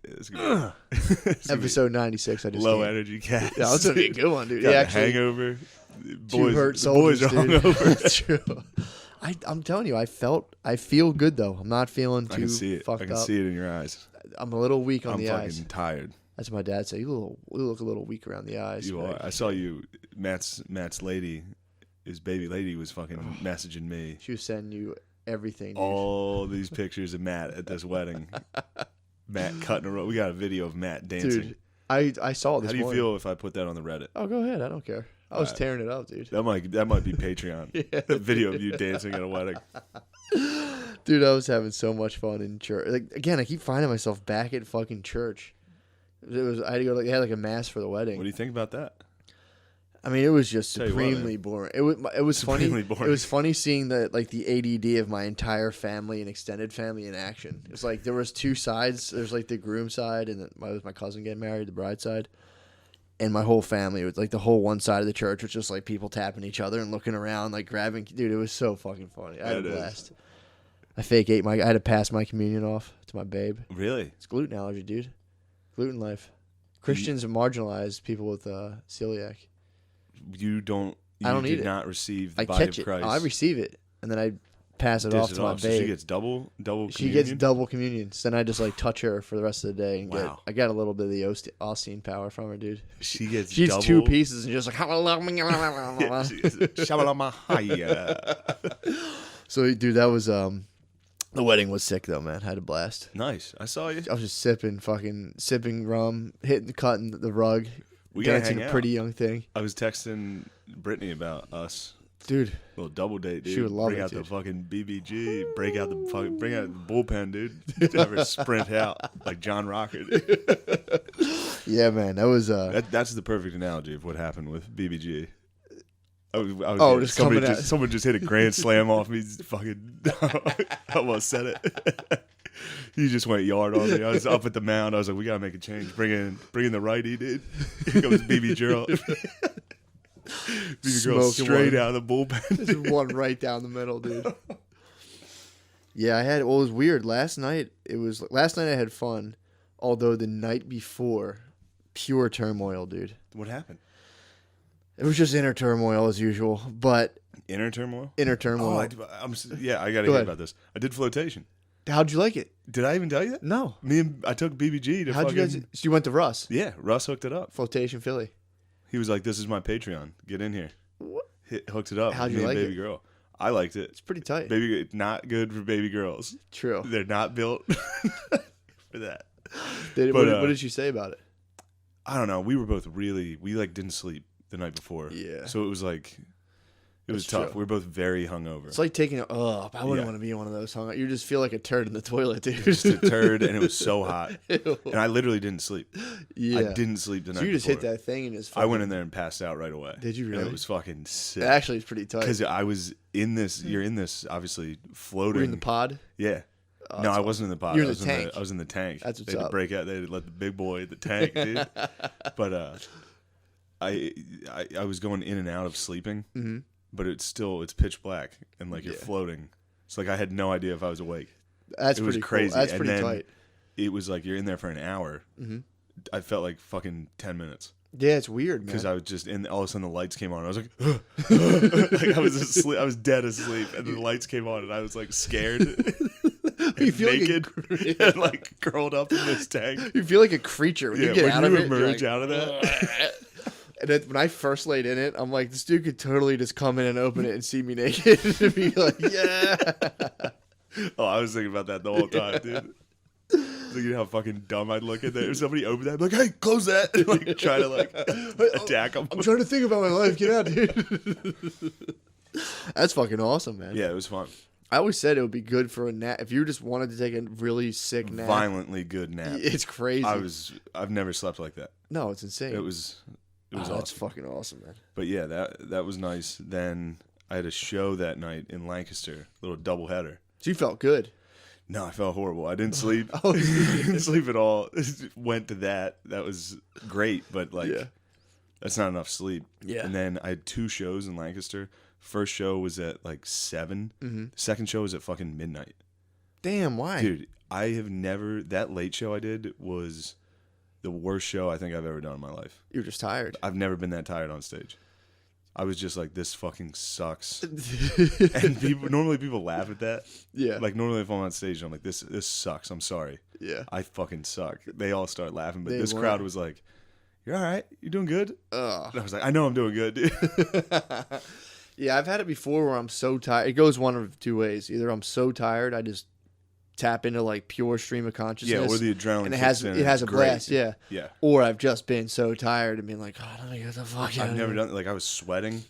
It's gonna be, Episode 96. I just low came. energy cast. Yeah, that's gonna be a good one, dude. Got Yeah, the actually, Hangover. two hurt soldiers, Boys are dude. hungover. That's true. I'm telling you, I feel good though. I'm not feeling too I can see it. fucked I can up. see it in your eyes. I'm a little weak on I'm the fucking eyes. tired. That's what my dad said. You look a little weak around the eyes. You are. I saw you. Matt's lady, his baby lady, was fucking messaging me. She was sending you everything. Dude. All these pictures of Matt at this wedding. Matt cutting a rope. We got a video of Matt dancing. Dude, I saw it this How do you morning. feel if I put that on the Reddit? Oh, go ahead. I don't care. I was tearing it up, dude. That might be Patreon. Yeah. A video of you dancing at a wedding. Dude, I was having so much fun in church. Like again, I keep finding myself back at fucking church. I had to go. They had like a mass for the wedding. What do you think about that? I mean, it was just Tell you what, supremely boring. It was funny. Supremely boring. It was funny seeing the ADD of my entire family and extended family in action. It was like there was two sides. There's like the groom side and my cousin getting married, the bride side, and my whole family. It was like the whole one side of the church was just like people tapping each other and looking around, like grabbing. Dude, it was so fucking funny. I had a blast. I I had to pass my communion off to my babe. Really? It's gluten allergy, dude. Gluten life. Christians are marginalized people with celiac. You don't. I don't did eat it. not receive the I body catch of it. Christ. I receive it, and then I pass it off to my So babe. she gets double. She gets double communion. So then I just like touch her for the rest of the day and Wow. I got a little bit of the Austin power from her, dude. She's She's two pieces and just like So dude, that was the wedding was sick though, man. I had a blast. Nice. I saw you. I was just sipping rum, cutting the rug, We gotta dancing hang a out. pretty young thing. I was texting Brittany about us. Dude, Little double date, dude. She would love Bring it, out dude. the fucking BBG. Bring out the bullpen, dude. Have her sprint out like John Rocker. Dude. yeah, man, that was That's the perfect analogy of what happened with BBG. just coming out. Someone just hit a grand slam off me. Fucking, I almost said it. He just went yard on me. I was up at the mound. I was like, we gotta make a change. Bring in the righty, dude. Here comes BB girl. BB girl Smoking straight one. out of the bullpen. Just one right down the middle, dude. Yeah, it was weird. Last night I had fun, although the night before, pure turmoil, dude. What happened? It was just inner turmoil as usual, but Inner turmoil. inner turmoil. I gotta Go hear ahead. about this. I did flotation. How'd you like it? Did I even tell you that? No. I took BBG to How'd fucking. you guys? So you went to Russ, Yeah, Russ hooked it up. Flotation Philly. He was like, "This is my Patreon. Get in here." What? Hooked it up. How'd with you me and like baby it? girl. I liked it. It's pretty tight. Baby, not good for baby girls. True. They're not built for that. What did she say about it? I don't know. We were both we didn't sleep the night before. Yeah. So it was like, it was That's tough. true. We were both very hungover. It's like taking I wouldn't Yeah. want to be in one of those. You just feel like a turd in the toilet, dude. Just a turd, and it was so hot. Ew. And I literally didn't sleep. Yeah. I didn't sleep the night So you just before. hit that thing and just. I went in there and passed out right away. Did you And really? it was fucking sick. Actually, it's pretty tight. Because I was in this. You're in this, obviously floating. We're in the pod. Yeah. Oh, No, that's I wasn't in the pod. You're in I was the tank. I was in the tank. That's what's they had up. to break out. They had to let the big boy in the tank, dude. But I was going in and out of sleeping, but it's pitch black and like you're floating. It's like I had no idea if I was awake. That's It was pretty crazy. Cool. That's And pretty then tight. It was like you're in there for an hour. I felt like fucking 10 minutes Yeah, it's weird, man. because I was just in. All of a sudden, the lights came on. I was like, like I was asleep. I was dead asleep, and the lights came on, and I was like scared, You feel like naked, and like curled up in this tank. You feel like a creature when you get when out you of it. emerge you're out of that. And then when I first laid in it, I'm like, this dude could totally just come in and open it and see me naked and be like, yeah. Oh, I was thinking about that the whole time, dude. Thinking how fucking dumb I'd look at that. If somebody opened that, I'd be like, hey, close that. And like try to like attack them. I'm trying to think about my life. Get out, dude. That's fucking awesome, man. Yeah, it was fun. I always said it would be good for a nap. If you just wanted to take a really sick nap. Violently good nap. It's crazy. I've never slept like that. No, it's insane. It was awesome. That's fucking awesome, man. But yeah, that was nice. Then I had a show that night in Lancaster, little doubleheader. So you felt good. No, I felt horrible. I didn't sleep. Oh, Didn't sleep at all. Went to that. That was great, but like Yeah. that's not enough sleep. Yeah. And then I had 2 shows in Lancaster. First show was at like 7. Mm-hmm. Second show was at fucking midnight. Damn, why? Dude, I have never... That late show I did was the worst show I think I've ever done in my life. You were just tired. I've never been that tired on stage. I was just like, this fucking sucks. And normally people laugh at that. Yeah. Like, normally if I'm on stage, I'm like, this sucks. I'm sorry. Yeah. I fucking suck. They all start laughing, but They this weren't. crowd was like, you're all right? You doing good? Ugh. And I was like, I know I'm doing good, dude. Yeah, I've had it before where I'm so tired. It goes one of two ways. Either I'm so tired, I just tap into like pure stream of consciousness. Yeah, or the adrenaline and it kicks has in, it has a it's great. blast. Yeah. Yeah. Or I've just been so tired and being like, oh, let me get the fuck out. I've never done like I was sweating.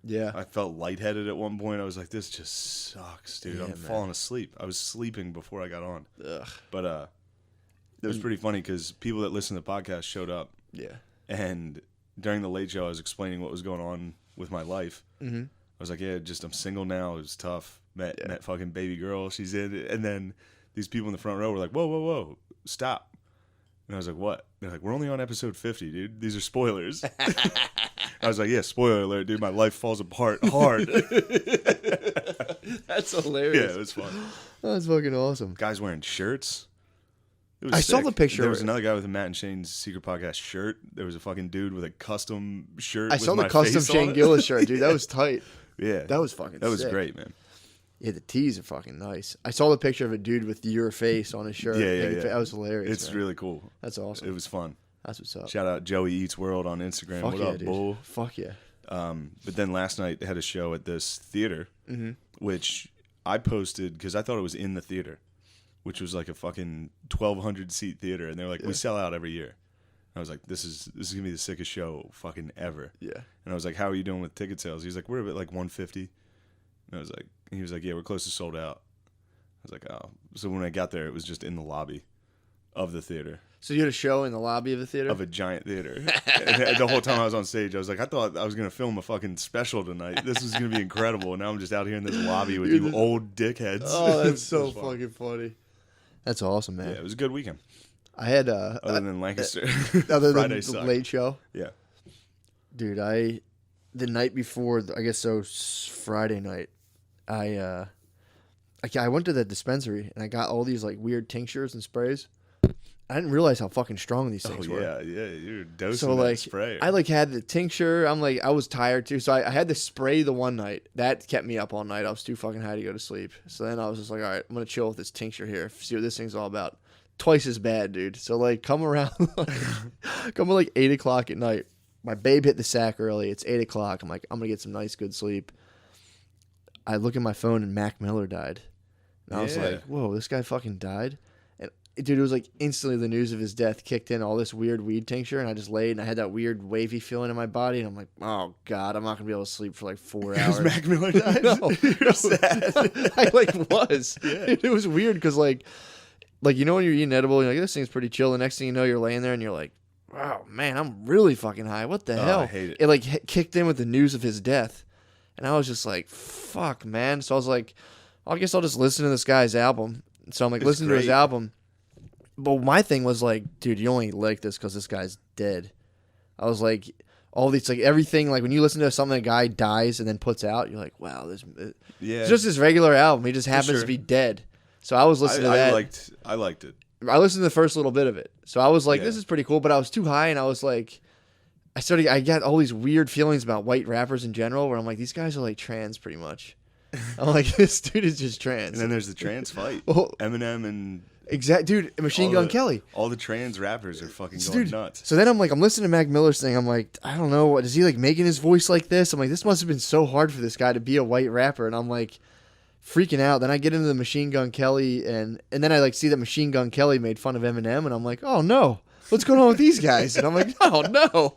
Yeah. I felt lightheaded at one point. I was like, this just sucks, dude. Yeah, I'm man. falling asleep. I was sleeping before I got on. Ugh. But it was pretty funny because people that listen to the podcast showed up. Yeah. And during the late show, I was explaining what was going on with my life. Mm-hmm. I was like, yeah, I'm single now. It was tough. Met fucking baby girl. She's in it. And then these people in the front row were like, whoa, stop. And I was like, what? They're like, we're only on episode 50, dude. These are spoilers. I was like, yeah, spoiler alert, dude. My life falls apart hard. That's hilarious. Yeah, it was fun. That's fucking awesome. Guys wearing shirts. It was I saw sick. the picture. There was another guy with a Matt and Shane's Secret Podcast shirt. There was a fucking dude with a custom shirt. I saw the my custom face on Shane it. Gillis shirt, dude. That was tight. Yeah, That was fucking that was sick. great, man. Yeah, the tees are fucking nice. I saw the picture of a dude with your face on his shirt. Yeah. That was hilarious. It's man. really cool. That's awesome. It was fun. That's what's up. Shout out Joey Eats World on Instagram. Fuck What yeah, up, dude. bull? Fuck yeah. But then last night they had a show at this theater, Mm-hmm. which I posted because I thought it was in the theater, which was like a fucking 1,200 seat theater, and they're like, we sell out every year. I was like, this is gonna be the sickest show fucking ever. Yeah. And I was like, how are you doing with ticket sales? He's like, we're at like 150. And I was like, he was like, yeah, we're close to sold out. I was like, oh. So when I got there, it was just in the lobby of the theater. So you had a show in the lobby of the theater? Of a giant theater. And the whole time I was on stage, I was like, I thought I was going to film a fucking special tonight. This was going to be incredible. And now I'm just out here in this lobby with you old dickheads. Oh, that's so It was fun. fucking funny. That's awesome, man. Yeah, it was a good weekend. I had Other than Lancaster. other than Friday the sucked. late show. Yeah. Dude, the night before, I guess so Friday night, I went to the dispensary and I got all these like weird tinctures and sprays. I didn't realize how fucking strong these things were. Yeah, you're dosing So that like, spray. I like had the tincture. I'm like, I was tired too, so I had the spray the one night that kept me up all night. I was too fucking high to go to sleep. So then I was just like, all right, I'm gonna chill with this tincture here, see what this thing's all about. Twice as bad, dude. So like, come around, come at like 8:00 at night. My babe hit the sack early. It's 8:00. I'm like, I'm gonna get some nice good sleep. I look at my phone and Mac Miller died, and I was Yeah. like, whoa, this guy fucking died. Dude, it was like instantly the news of his death kicked in, all this weird weed tincture, and I just laid and I had that weird wavy feeling in my body, and I'm like, oh God, I'm not going to be able to sleep for like 4 hours. Because Mac Miller died? No, You're sad. I like was. Yeah. It was weird because like, you know when you're eating edible, you're like, this thing's pretty chill. The next thing you know, you're laying there and you're like, wow, man, I'm really fucking high. What the hell? I hate it. It like kicked in with the news of his death, and I was just like, fuck, man. So I was like, I guess I'll just listen to this guy's album. So I'm like, It's listening to his great. album. But my thing was like, dude, you only like this because this guy's dead. I was like, all these, like everything, like when you listen to something a guy dies and then puts out, you're like, wow, this Yeah. it's just his regular album. He just happens sure. to be dead. So I was listening to that. I liked it. I listened to the first little bit of it. So I was like, Yeah. this is pretty cool. But I was too high, and I was like, I got all these weird feelings about white rappers in general, where I'm like, these guys are like trans pretty much. I'm like, this dude is just trans. And then there's the trans fight. Well, Eminem and dude, Machine Gun Kelly. all the trans rappers are fucking going Dude, nuts. so then I'm listening to Mac Miller's thing. I'm like, I don't know. Is he like making his voice like this? I'm like, this must have been so hard for this guy to be a white rapper. And I'm like freaking out. Then I get into the Machine Gun Kelly and then I like see that Machine Gun Kelly made fun of Eminem. And I'm like, oh no, what's going on with these guys? And I'm like, oh no.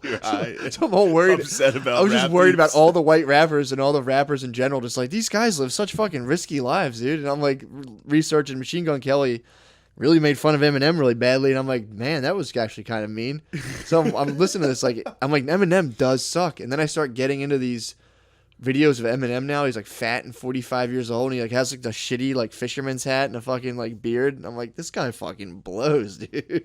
So I'm all worried. Upset about I was just rap worried about beefs. all the white rappers and all the rappers in general. Just like, these guys live such fucking risky lives, dude. And I'm like researching Machine Gun Kelly. Really made fun of Eminem really badly, and I'm like, man, that was actually kind of mean. So I'm listening to this, like, I'm like, Eminem does suck, and then I start getting into these videos of Eminem now. He's like fat and 45 years old, and he like has like the shitty like fisherman's hat and a fucking like beard, and I'm like, this guy fucking blows, dude.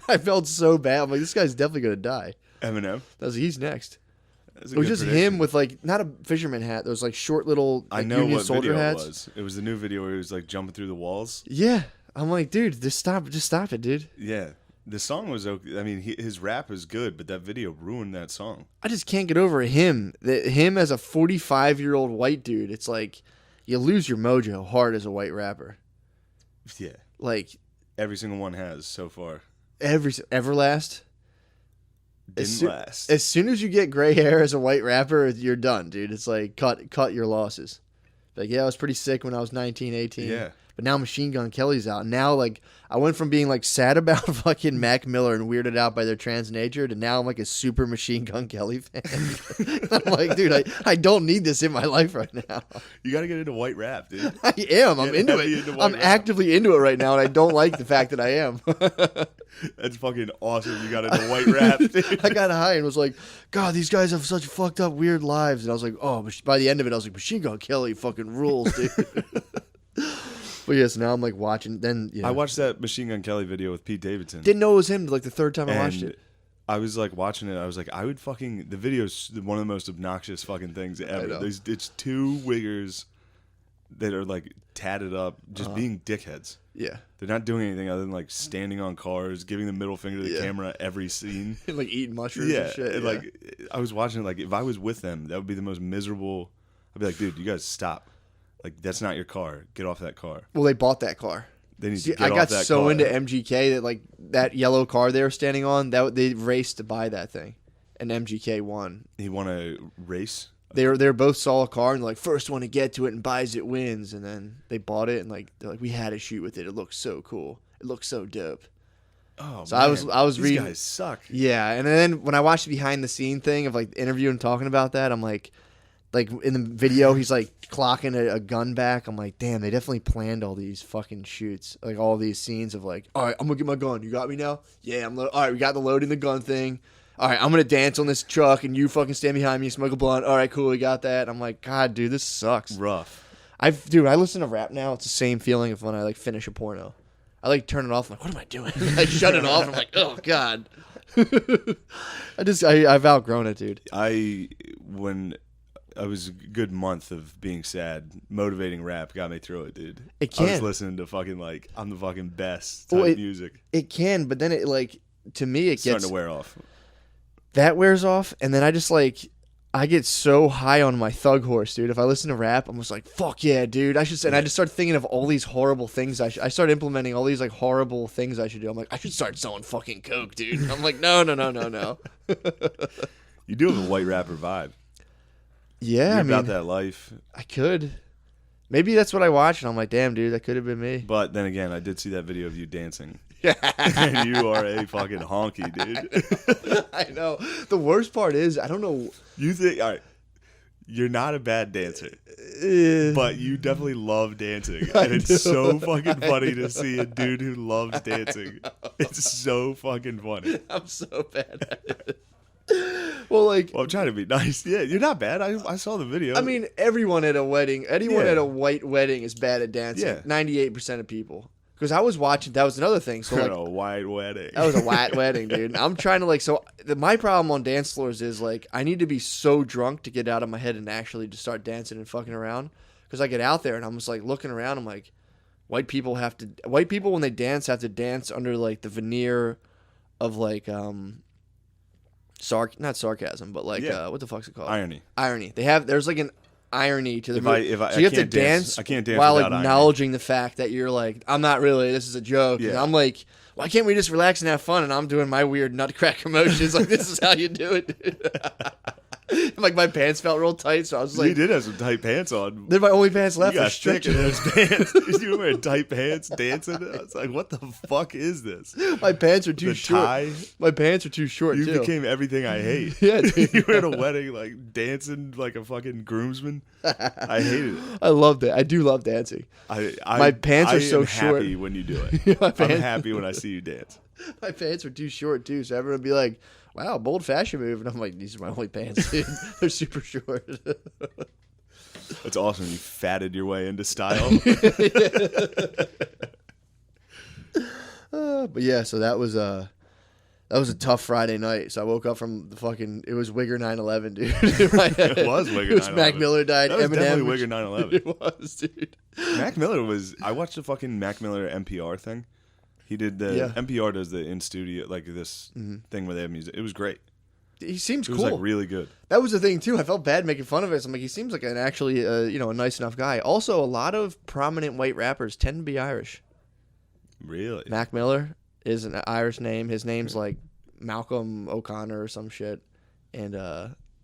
I felt so bad. I'm like, this guy's definitely gonna die. Eminem. I was like, he's next. It was just him with like not a fisherman hat. Those like short little like, I know Union what soldier video hats. it was. It was the new video where he was like jumping through the walls. Yeah, I'm like, dude, just stop it, dude. Yeah, the song was okay. I mean, his rap is good, but that video ruined that song. I just can't get over him. Him as a 45-year-old white dude. It's like you lose your mojo hard as a white rapper. Yeah, like every single one has so far. Everlast. Didn't last. As soon as you get gray hair as a white rapper, you're done, dude. It's like cut your losses. Like, yeah, I was pretty sick when I was 19, 18. Yeah. But now Machine Gun Kelly's out. Now, like, I went from being, like, sad about fucking Mac Miller and weirded out by their trans nature to now I'm, like, a super Machine Gun Kelly fan. I'm like, dude, I don't need this in my life right now. You got to get into white rap, dude. I am. I'm into it. I'm actively into it right now, and I don't like the fact that I am. That's fucking awesome. You got into white rap, dude. I got high and was like, God, these guys have such fucked up, weird lives. And I was like, oh, by the end of it, I was like, Machine Gun Kelly fucking rules, dude. But yes, now I'm like watching. Then I watched that Machine Gun Kelly video with Pete Davidson. Didn't know it was him like the third time I watched it. I was like watching it. I was like, I would fucking. The video's one of the most obnoxious fucking things ever. It's two wiggers that are like tatted up, just being dickheads. Yeah, they're not doing anything other than like standing on cars, giving the middle finger to the camera every scene, and like eating mushrooms. Yeah, and shit. And like I was watching it. Like if I was with them, that would be the most miserable. I'd be like, dude, you guys stop. Like, that's not your car. Get off that car. Well, they bought that car. They need to get I got off that so car. into MGK that, like, that yellow car they were standing on, that they raced to buy that thing. And MGK won. He won a race? They both saw a car and, like, first one to get to it and buys it wins. And then they bought it and, like, they're like, we had to shoot with it. It looks so cool. It looks so dope. Oh, so man. I was These reading. These guys suck. Yeah. And then when I watched the behind the scene thing of, like, the interview and talking about that, I'm like in the video, he's like clocking a gun back. I'm like, damn, they definitely planned all these fucking shoots, like all these scenes of like, all right, I'm gonna get my gun. You got me now? Yeah, all right. We got the loading the gun thing. All right, I'm gonna dance on this truck, and you fucking stand behind me, smoke a blunt. All right, cool, we got that. I'm like, God, dude, this sucks. Rough. I listen to rap now. It's the same feeling of when I like finish a porno. I like turn it off. I'm like, what am I doing? I shut it off. I'm like, oh God. I've outgrown it, dude. When I was a good month of being sad, motivating rap got me through it, dude. It can. I was listening to fucking like I'm the fucking best type music. It can, but then it like to me it's starting to wear off. That wears off, and then I just like I get so high on my thug horse, dude. If I listen to rap, I'm just like, fuck yeah, dude. I just start thinking of all these horrible things. I start implementing all these like horrible things I should do. I'm like, I should start selling fucking coke, dude. I'm like, no. You do have a white rapper vibe. Yeah, You're about that life. I could. Maybe that's what I watched, and I'm like, damn, dude, that could have been me. But then again, I did see that video of you dancing. And you are a fucking honky, dude. I know. The worst part is, I don't know. You think, all right, you're not a bad dancer, but you definitely love dancing. And it's so fucking funny to see a dude who loves dancing. It's so fucking funny. I'm so bad at it. Well, I'm trying to be nice. Yeah, you're not bad. I saw the video. I mean, everyone at a wedding, at a white wedding is bad at dancing. Yeah. 98% of people. Because I was watching, that was another thing. So a white wedding. That was a white wedding, dude. I'm trying to my problem on dance floors is I need to be so drunk to get out of my head and actually just start dancing and fucking around. Because I get out there and I'm just looking around. I'm like, white people when they dance have to dance under the veneer of not sarcasm, but what the fuck's it called? Irony. There's an irony to the movie. So you have to dance. I can't dance while without acknowledging the fact that you're I'm not really. This is a joke. Yeah. And I'm like, why can't we just relax and have fun? And I'm doing my weird nutcracker motions. This is how you do it, dude. My pants felt real tight, so I was you did have some tight pants on. They're my only pants left. You got thick in those pants. You were wearing tight pants dancing. I was like, what the fuck is this? My pants are too short. Tie? My pants are too short, You too. became everything I hate. Yeah, dude. You were at a wedding, dancing like a fucking groomsman. I hated it. I loved it. I do love dancing. My pants are so short. I'm happy when you do it. I'm happy when I see you dance. My pants are too short, too, so everyone would be like, wow, bold fashion move. And I'm like, these are my only pants, dude. They're super short. That's awesome. You fatted your way into style. But yeah, so that was That was a tough Friday night. So I woke up from the fucking. It was Wigger 9/11, dude. It was Wigger 9/11. It was Mac Miller died. That was Eminem. definitely Wigger 9/11. It was, dude. Mac Miller was. I watched the fucking Mac Miller NPR thing. He did the NPR does the in studio like this thing where they have music. It was great. He seems It cool. was like really good. That was the thing too. I felt bad making fun of it. So I'm like, he seems like an actually, a nice enough guy. Also, a lot of prominent white rappers tend to be Irish. Really? Mac Miller is an Irish name. His name's like Malcolm O'Connor or some shit. And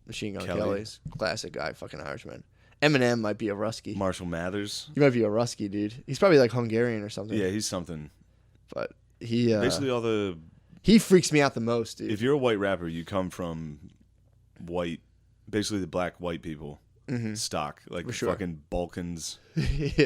Machine Gun Kelly's classic guy, fucking Irishman. Eminem might be a Rusky. Marshall Mathers. He might be a Rusky, dude. He's probably like Hungarian or something. Yeah, he's something. But he basically all the. He freaks me out the most, dude. If you're a white rapper, you come from white, basically the black white people stock, like fucking Balkans,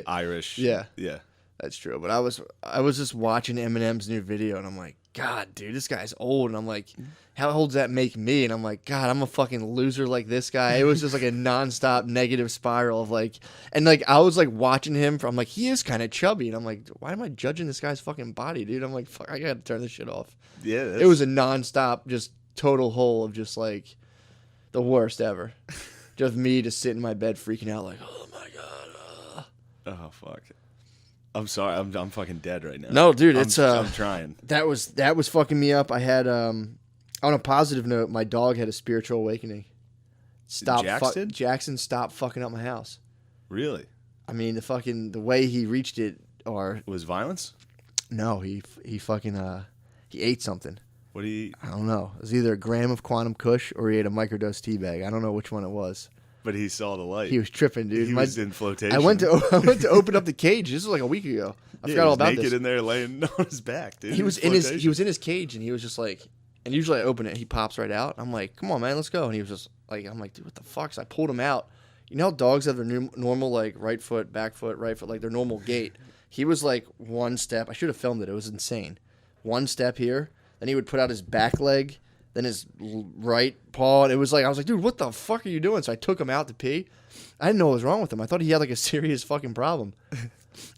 Irish. Yeah. Yeah. That's true. But I was just watching Eminem's new video, and I'm like, God, dude, this guy's old. And I'm like, how old does that make me? And I'm like, God, I'm a fucking loser like this guy. It was just like a nonstop negative spiral of like, and like I was like watching him from like, he is kind of chubby, and I'm like, why am I judging this guy's fucking body, dude? I'm like, fuck, I gotta turn this shit off. Yeah, it was a nonstop, just total hole of just like the worst ever. Just me just sitting in my bed freaking out like, oh my God. Oh fuck. I'm sorry. I'm fucking dead right now. No, dude, I'm trying. That was fucking me up. I had on a positive note, my dog had a spiritual awakening. Jackson stopped fucking up my house. Really? I mean, the way he reached it was violence? No, he fucking he ate something. What did he eat? I don't know. It was either a gram of quantum kush or he ate a microdose tea bag. I don't know which one it was. But he saw the light. He was tripping, dude. He was in flotation. I went to open up the cage. This was like a week ago. I forgot all about this. Naked in there, laying on his back, dude. He was in his cage, and he was just like. And usually I open it, he pops right out. I'm like, come on, man, let's go. And he was just like, I'm like, dude, what the fuck? So I pulled him out. You know how dogs have their normal like right foot, back foot, right foot, like their normal gait. He was like one step. I should have filmed it. It was insane. One step here, then he would put out his back leg, then his right paw. And it was like, I was like, dude, what the fuck are you doing? So I took him out to pee. I didn't know what was wrong with him. I thought he had like a serious fucking problem.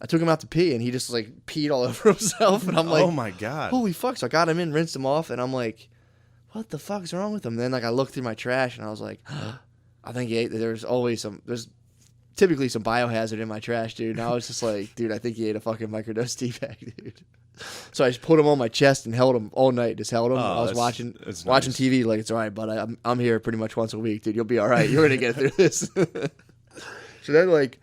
I took him out to pee, and he just like peed all over himself. And I'm like, oh my God, holy fuck! So I got him in, rinsed him off, and I'm like, what the fuck's wrong with him? Then like I looked through my trash, and I was like, I think he ate. There's typically some biohazard in my trash, dude. And I was just like, dude, I think he ate a fucking microdose tea bag, dude. So I just put him on my chest and held him all night. Just held him. I was watching TV. Like, it's all right, bud. I'm here pretty much once a week, dude. You'll be all right. You're gonna get through this. So then, like,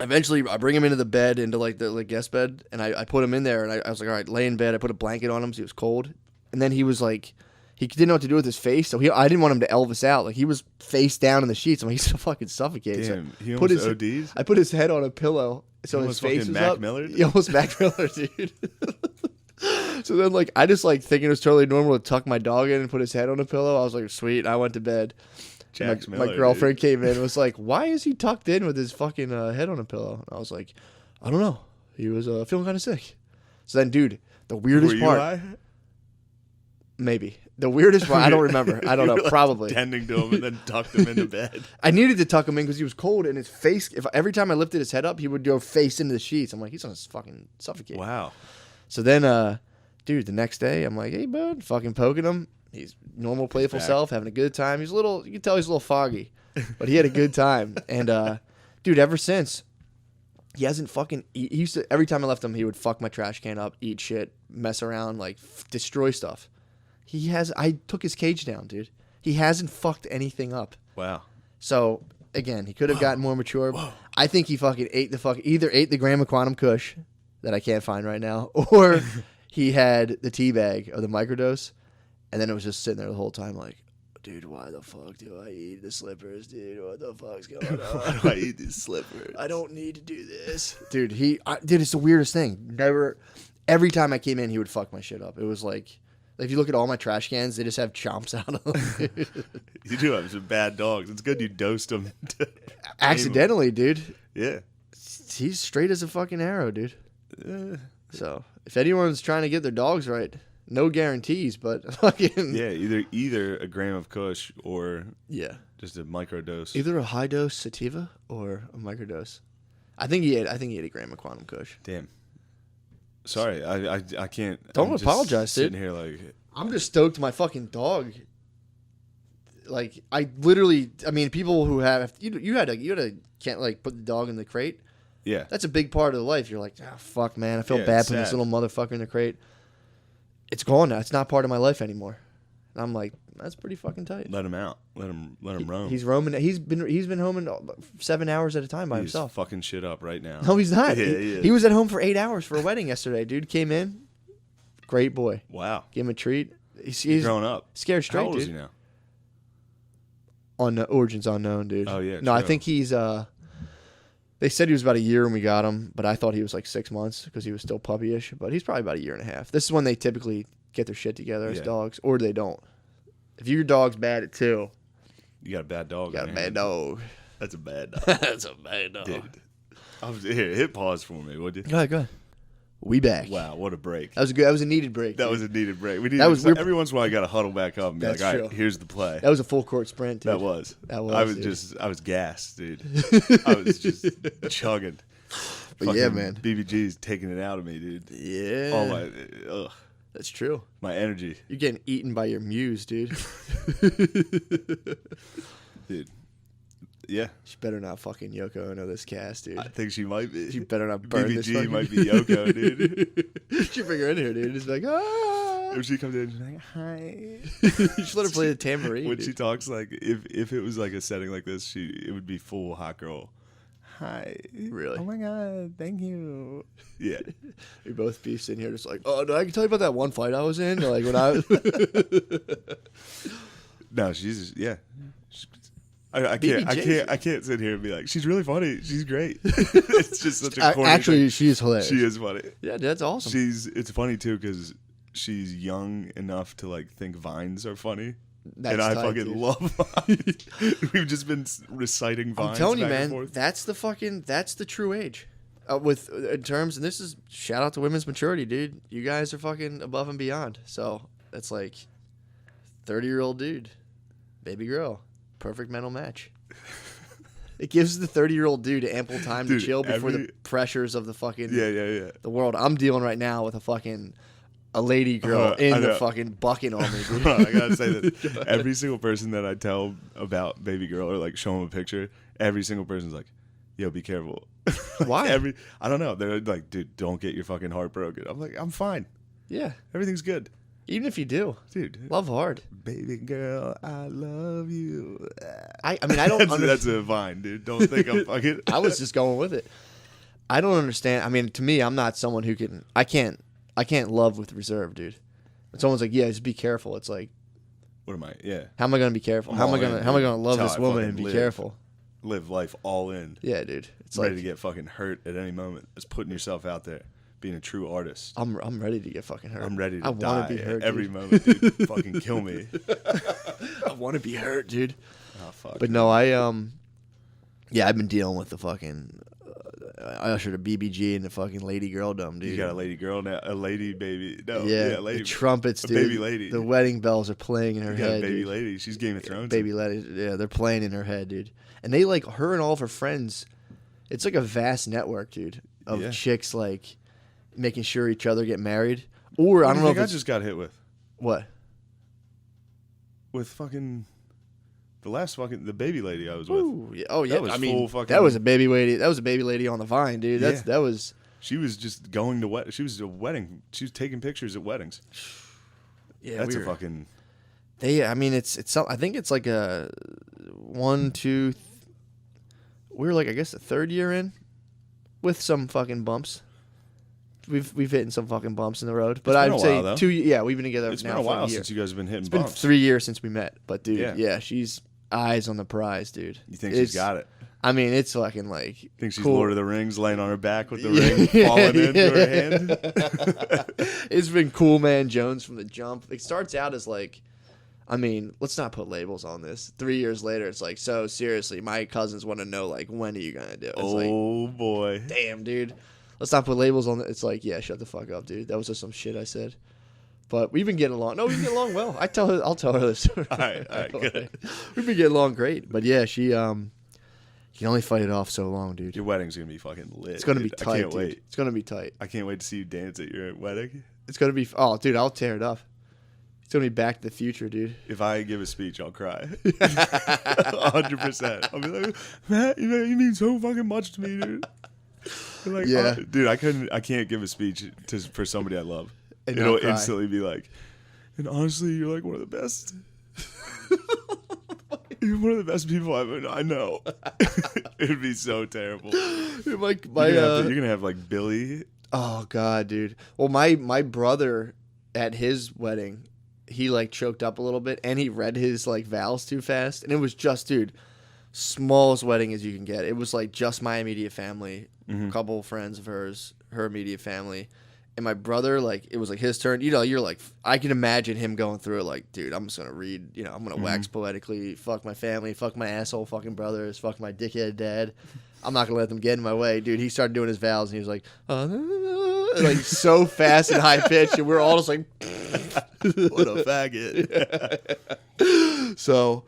eventually, I bring him into the bed, into like the guest bed, and I put him in there, and I was like, all right, lay in bed. I put a blanket on him so he was cold, and then he was like, he didn't know what to do with his face, so I didn't want him to Elvis out. Like, he was face down in the sheets. I'm like, he's gonna fucking suffocate. Damn, so he almost OD'd? I put his head on a pillow, so his face was Mac up. Miller? He almost Mac Miller, dude. So then, like, I just like thinking it was totally normal to tuck my dog in and put his head on a pillow. I was like, sweet. I went to bed. My girlfriend came in and was like, why is he tucked in with his fucking head on a pillow? And I was like, I don't know. He was feeling kind of sick. So then, dude, the weirdest part. High? Maybe. The weirdest part, I don't remember. I don't know. Like probably. Tending to him and then tucked him into bed. I needed to tuck him in because he was cold, and his face, every time I lifted his head up, he would go face into the sheets. I'm like, he's going to fucking suffocate. Wow. So then, dude, the next day, I'm like, hey, bud, fucking poking him. He's normal, playful self, having a good time. He's you can tell he's a little foggy, but he had a good time. And, dude, ever since, he hasn't fucking, he used to, every time I left him, he would fuck my trash can up, eat shit, mess around, like, destroy stuff. I took his cage down, dude. He hasn't fucked anything up. Wow. So, again, he could have gotten more mature. Whoa. I think he fucking either ate the gram of quantum kush that I can't find right now, or he had the tea bag of the microdose, and then it was just sitting there the whole time like, dude, why the fuck do I eat the slippers, dude? What the fuck's going on? Why do I eat these slippers? I don't need to do this. Dude, dude, it's the weirdest thing. Every time I came in, he would fuck my shit up. It was like, if you look at all my trash cans, they just have chomps out of them. You do have some bad dogs. It's good you dosed them. Accidentally, dude. Yeah. He's straight as a fucking arrow, dude. So, if anyone's trying to get their dogs right, no guarantees, but fucking... Yeah, either a gram of kush or just a microdose. Either a high dose sativa or a microdose. I think he ate a gram of quantum kush. Damn. Sorry, I can't. Don't apologize, dude. Sitting dude. here like I'm just stoked my fucking dog. Like, I literally, I mean, people who have, you had to can't, like, put the dog in the crate. Yeah. That's a big part of the life. You're like, oh, fuck, man. I feel Yeah, bad it's putting this sad. little motherfucker in the crate. It's gone now. It's not part of my life anymore. And I'm like, that's pretty fucking tight. Let him out. Let him roam. He's roaming. He's been home in 7 hours at a time by He's himself. fucking shit up right now. No, he's not. Yeah, He was at home for 8 hours for a wedding yesterday. Dude came in. Great boy. Wow. Gave him a treat. He's Growing up. scared straight, How old dude. is he now? On origins unknown, dude. Oh, yeah, No, I true. think he's they said he was about a year when we got him, but I thought he was like 6 months because he was still puppyish. But he's probably about a year and a half. This is when they typically get their shit together as Yeah. dogs, or they don't. If your dog's bad at 2, You got a bad dog. you got a on your bad hands. dog. That's a bad dog. That's a bad dog. Dude. Here, hit pause for me, would you? Go ahead. We back. Wow, what a break. That was good. That was a needed break. That dude. was a needed break. We need That was- every once in a while I got to huddle back up and be That's like, all right, true. here's the play. That was a full court sprint, dude. That was. That was, I was dude. I was gassed, dude. I was just chugging. But yeah, Fucking man. BBG's taking it out of me, dude. Yeah. All my, ugh, That's true. my energy, You're getting eaten by your muse, dude. dude. Yeah, She better not fucking Yoko Ono this cast, dude. I think she might be. She better not burn this BBG fucking... might be Yoko, dude. She bring her in here, dude. It's like, ah. If she comes in, she's like, hi. You should let her play the tambourine. When dude. she talks, like, if it was like a setting like this, it would be full hot girl. Hi. Really? Oh my god, thank you. Yeah. We both be sitting here just like, oh, no, I can tell you about that one fight I was in. Like, when I No, she's yeah. I can't sit here and be like, she's really funny. She's great. It's just such a corny Actually, thing. she is hilarious. She is funny. Yeah, that's awesome. It's funny too because she's young enough to like think vines are funny. That's and I tight, fucking dude. love vines. We've just been reciting vines. I'm telling you, back and man, forth. that's the true age. In terms, and this is shout out to women's maturity, dude. You guys are fucking above and beyond. So that's like 30-year-old dude, baby girl, perfect mental match. It gives the 30-year-old dude ample time Dude, to chill before the pressures of the fucking Yeah. the world. I'm dealing right now with a lady girl I in the know. fucking bucket on me, dude. I gotta say that every single person that I tell about baby girl or like show them a picture, every single person's like, "Yo, be careful." Why? I don't know. They're like, "Dude, don't get your fucking heart broken." I'm like, "I'm fine. Yeah, Everything's good, even if you do, dude." love hard. Baby girl, I love you. I mean, I don't That's understand. a vine, dude. Don't think I'm fucking. I was just going with it. I don't understand. I mean, to me, I'm not someone who can. I can't love with reserve, dude. When someone's like, "Yeah, just be careful," it's like, What am I? Yeah, how am I gonna be careful? How am I gonna love That's this how I woman fucking and be live. careful? live life all in. Yeah, dude. It's Ready like to get fucking hurt at any moment. It's putting yourself out there, being a true artist. I'm ready to get fucking hurt. I'm ready to I die want to be hurt every dude. moment, dude. Fucking kill me. I want to be hurt, dude. Oh fuck. But no, yeah, I've been dealing with the fucking. I ushered a BBG into fucking lady girldom, dude. You got a lady girl now, a lady baby. No, Yeah, lady. the trumpets, a dude. baby lady. The wedding bells are playing in her You got head. a baby dude. lady. She's Game of Thrones. Baby lady, yeah, they're playing in her head, dude. And they like her and all of her friends. It's like a vast network, dude, of Yeah. chicks like making sure each other get married. Or I don't know if I it's just got hit with what. fucking the last fucking the baby lady I was with. Ooh, yeah. Oh yeah, was I mean full fucking- that was a baby lady. That was a baby lady on the vine, dude. Yeah. That was. She was just going to She was a wedding. She was taking pictures at weddings. Yeah, That's we a were- fucking. I mean, it's. I think it's like a 1, 2. We were like, I guess, the third year in, with some fucking bumps. We've hit some fucking bumps in the road, but It's been I'd a say while, though. 2. Yeah, we've been together It's now been a for while a year. since you guys have been hitting It's been bumps. 3 years since we met, but dude, Yeah. yeah, she's eyes on the prize, dude. You think It's- she's got it? I mean, it's fucking like. Think she's cool. Lord of the Rings, laying on her back with the Yeah. ring falling into her hand. It's been Cool Man Jones from the jump. It starts out as like, I mean, let's not put labels on this. 3 years later, it's like, so seriously, my cousins want to know, like, when are you gonna do it? It's like, Oh boy. damn, dude. Let's not put labels on it. It's like, yeah, shut the fuck up, dude. That was just some shit I said. But we've been getting along. No, we've been getting along well. I'll tell her this. All right, good. We've been getting along great. But yeah, she you can only fight it off so long, dude. Your wedding's gonna be fucking lit. It's gonna be dude. tight, I can't dude. wait. It's gonna be tight. I can't wait to see you dance at your wedding. It's gonna be. Oh, dude, I'll tear it up. It's gonna be Back to the Future, dude. If I give a speech, I'll cry. 100%. I'll be like, Matt, you mean so fucking much to me, dude. Like, Yeah. oh, dude, I can't give a speech for somebody I love. And It'll cry. instantly be like, and honestly, you're like one of the best. You're one of the best people I know. It'd be so terrible. You're You're gonna have like Billy. Oh God, dude. Well, my brother at his wedding, he like choked up a little bit, and he read his like vows too fast, and it was just, dude, smallest wedding as you can get. It was like just my immediate family, a couple friends of hers, her immediate family. And my brother, like, it was like his turn. You know, you're like, I can imagine him going through it like, dude, I'm just going to read, you know, I'm going to wax poetically, fuck my family, fuck my asshole fucking brothers, fuck my dickhead dad. I'm not going to let them get in my way. Dude, he started doing his vows, and he was like, like so fast and high pitched. And we're all just like, What a faggot. So,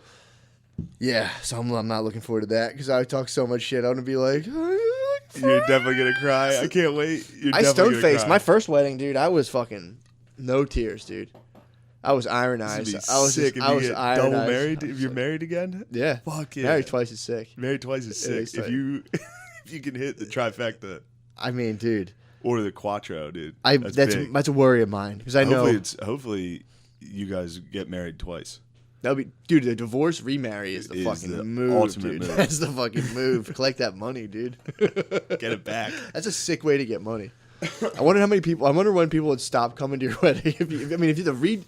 yeah. So I'm not looking forward to that because I talk so much shit. I'm going to be like, You're definitely going to cry. I can't wait. I stone-faced. My first wedding, dude, I was fucking no tears, dude. I was iron eyes. I was sick. I was iron double eyes. married. If you're married again, yeah. Fuck yeah. Married twice is sick. Married twice is sick. If you can hit the trifecta I mean, dude. or the quattro, dude. That's a worry of mine because I know. Hopefully you guys get married twice. That'll be, dude. The divorce remarry is the fucking move, ultimate dude. move. That's the fucking move. Collect that money, dude. Get it back. That's a sick way to get money. I wonder when people would stop coming to your wedding. If you read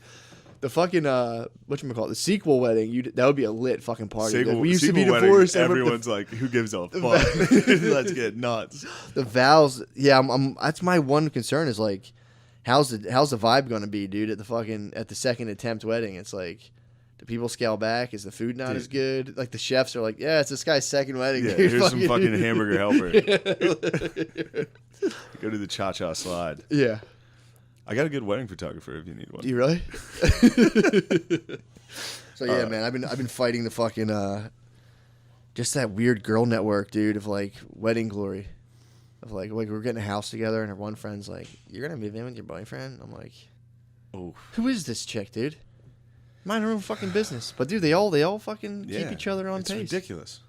the fucking whatchamacallit, the sequel wedding, that would be a lit fucking party. Like, we used to be divorced. Everyone's like, who gives a fuck? Let's get nuts. The vows, yeah. That's my one concern is like, how's the vibe gonna be, dude? At the second attempt wedding, it's like, do people scale back? Is the food not as good? Like the chefs are like, yeah, it's this guy's second wedding. Yeah, dude. here's some fucking hamburger helper. Go to the cha-cha slide. Yeah. I got a good wedding photographer if you need one. Do you really? So yeah, man, I've been fighting the fucking just that weird girl network, dude, of like wedding glory. Of like we're getting a house together, and her one friend's like, "You're gonna move in with your boyfriend?" I'm like, "Oh, who is this chick, dude? Mind her own fucking business." But dude, they all fucking keep each other on pace. It's ridiculous.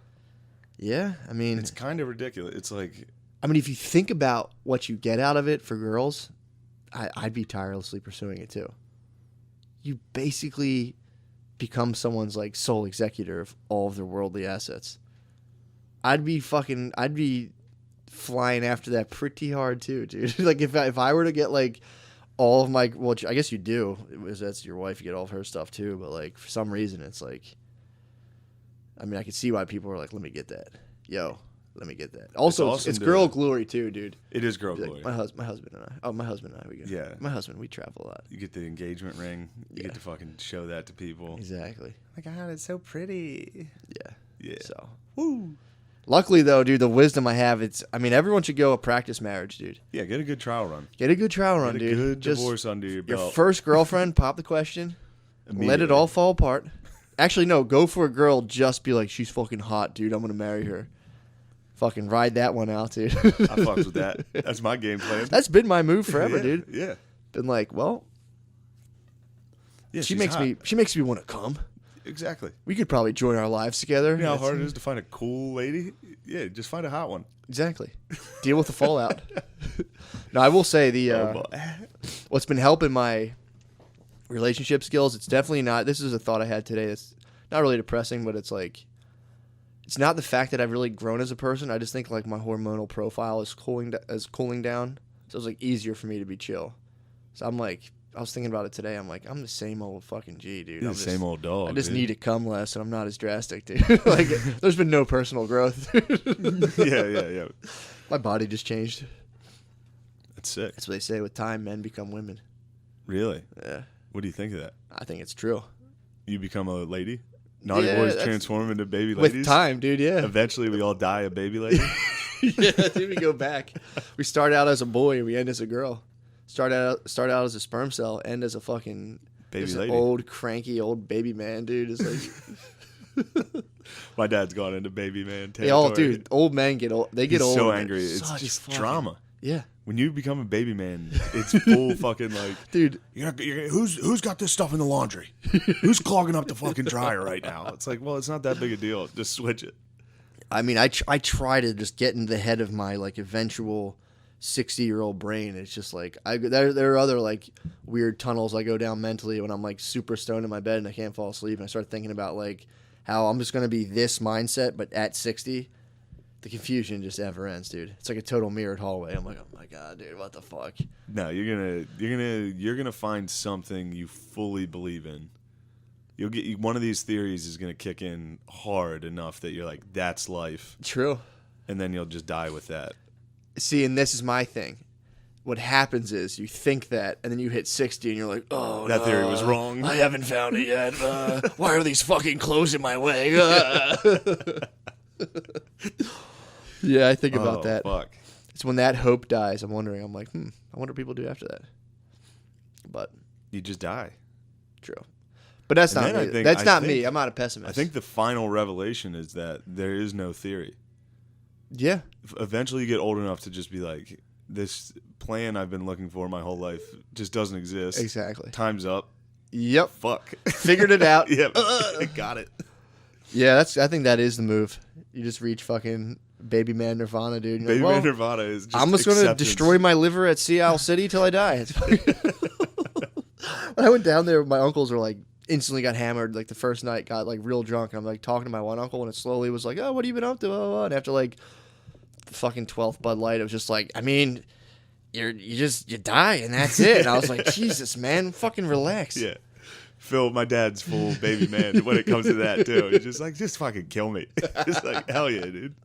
Yeah, I mean, it's kind of ridiculous. It's like, I mean, if you think about what you get out of it for girls, I'd be tirelessly pursuing it too. You basically become someone's like sole executor of all of their worldly assets. I'd be flying after that pretty hard too, dude. Like if I were to get like all of my, well, I guess you do. That's your wife. You get all of her stuff too. But like for some reason, it's like, I mean, I can see why people are like, let me get that. Yo, let me get that. Also, it's girl glory too, dude. It is girl glory. Like, my husband and I. Oh, my husband and I. We go. Yeah. My husband, we travel a lot. You get the engagement ring. You get to fucking show that to people. Exactly. Like, God, it's so pretty. Yeah. Yeah. So. Woo. Luckily, though, dude, the wisdom I have, everyone should go a practice marriage, dude. Yeah, get a good trial run. Get a good trial run, dude. Get a good divorce under your belt. Your first girlfriend, pop the question. Let it all fall apart. Actually, no, go for a girl, just be like, she's fucking hot, dude. I'm going to marry her. Fucking ride that one out, dude. I fucks with that. That's my game plan. That's been my move forever, dude. Yeah. Been like, well, yeah, she makes me want to come. Exactly. We could probably join our lives together. You know how hard it is to find a cool lady? Yeah, just find a hot one. Exactly. Deal with the fallout. No, I will say what's been helping my relationship skills, it's definitely not, this is a thought I had today that's not really depressing, but it's like, it's not the fact that I've really grown as a person. I just think like my hormonal profile is cooling down. So it's like easier for me to be chill. So I'm like, I was thinking about it today. I'm like, I'm the same old fucking G, dude. You're the same old dog. I just need to come less, and I'm not as drastic, dude. Like, there's been no personal growth. Yeah. My body just changed. That's sick. That's what they say. With time, men become women. Really? Yeah. What do you think of that? I think it's true. You become a lady? Naughty boys transform into baby ladies? With time, dude, yeah. Eventually, we all die a baby lady? Yeah, dude, we go back. We start out as a boy, and we end as a girl. Start out as a sperm cell, end as a fucking baby lady. Old cranky old baby man, dude. It's like my dad's gone into baby man territory. They all, dude. Old men get old. They get old. So angry. It's just drama. Yeah. When you become a baby man, it's full fucking like, dude. Who's got this stuff in the laundry? Who's clogging up the fucking dryer right now? It's like, well, it's not that big a deal. Just switch it. I mean, I try to just get into the head of my like eventual 60-year-old brain. It's just like there are other like weird tunnels I go down mentally when I'm like super stoned in my bed and I can't fall asleep, and I start thinking about like how I'm just gonna be this mindset, but at 60. The confusion just never ends, dude. It's like a total mirrored hallway. I'm like, oh my god, dude, what the fuck? No, you're gonna find something you fully believe in. You'll get one of these theories is gonna kick in hard enough that you're like, that's life. True. And then you'll just die with that. See, and this is my thing. What happens is you think that, and then you hit 60, and you're like, oh, that theory was wrong. I haven't found it yet. Why are these fucking clothes in my way? Yeah, I think about that. Fuck. It's when that hope dies. I'm wondering. I'm like, I wonder what people do after that. But you just die. True. But that's not me. That's not me. I'm not a pessimist. I think the final revelation is that there is no theory. Yeah. Eventually you get old enough to just be like, this plan I've been looking for my whole life just doesn't exist. Exactly. Time's up. Yep. Fuck. Figured it out. Yep. Got it. Yeah, I think that is the move. You just reach fucking baby man nirvana, dude. You're baby like, man nirvana is just I'm just going to destroy my liver at Sea Isle City till I die. When I went down there, my uncles were like, instantly got hammered. Like the first night, got like real drunk. And I'm like talking to my one uncle, and it slowly was like, oh, what have you been up to? And after like the fucking 12th Bud Light, it was just like, I mean, you die and that's it. And I was like, Jesus, man, fucking relax. Yeah. Phil, my dad's full baby man when it comes to that too. He's just like, just fucking kill me. Just like, hell yeah, dude.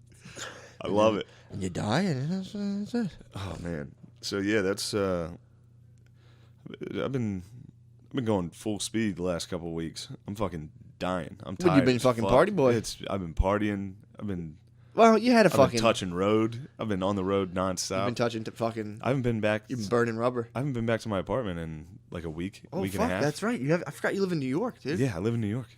I love it. And you die, and that's it. Oh man. So yeah, that's I've been going full speed the last couple of weeks. I'm fucking dying. I'm tired. You've been fucking party boy. I've been partying. Well, you had a I've fucking been touching road. I've been on the road nonstop. You've been touching to fucking. I haven't been back. You've been burning rubber. I haven't been back to my apartment in like a week and a half. That's right. I forgot you live in New York, dude. Yeah, I live in New York.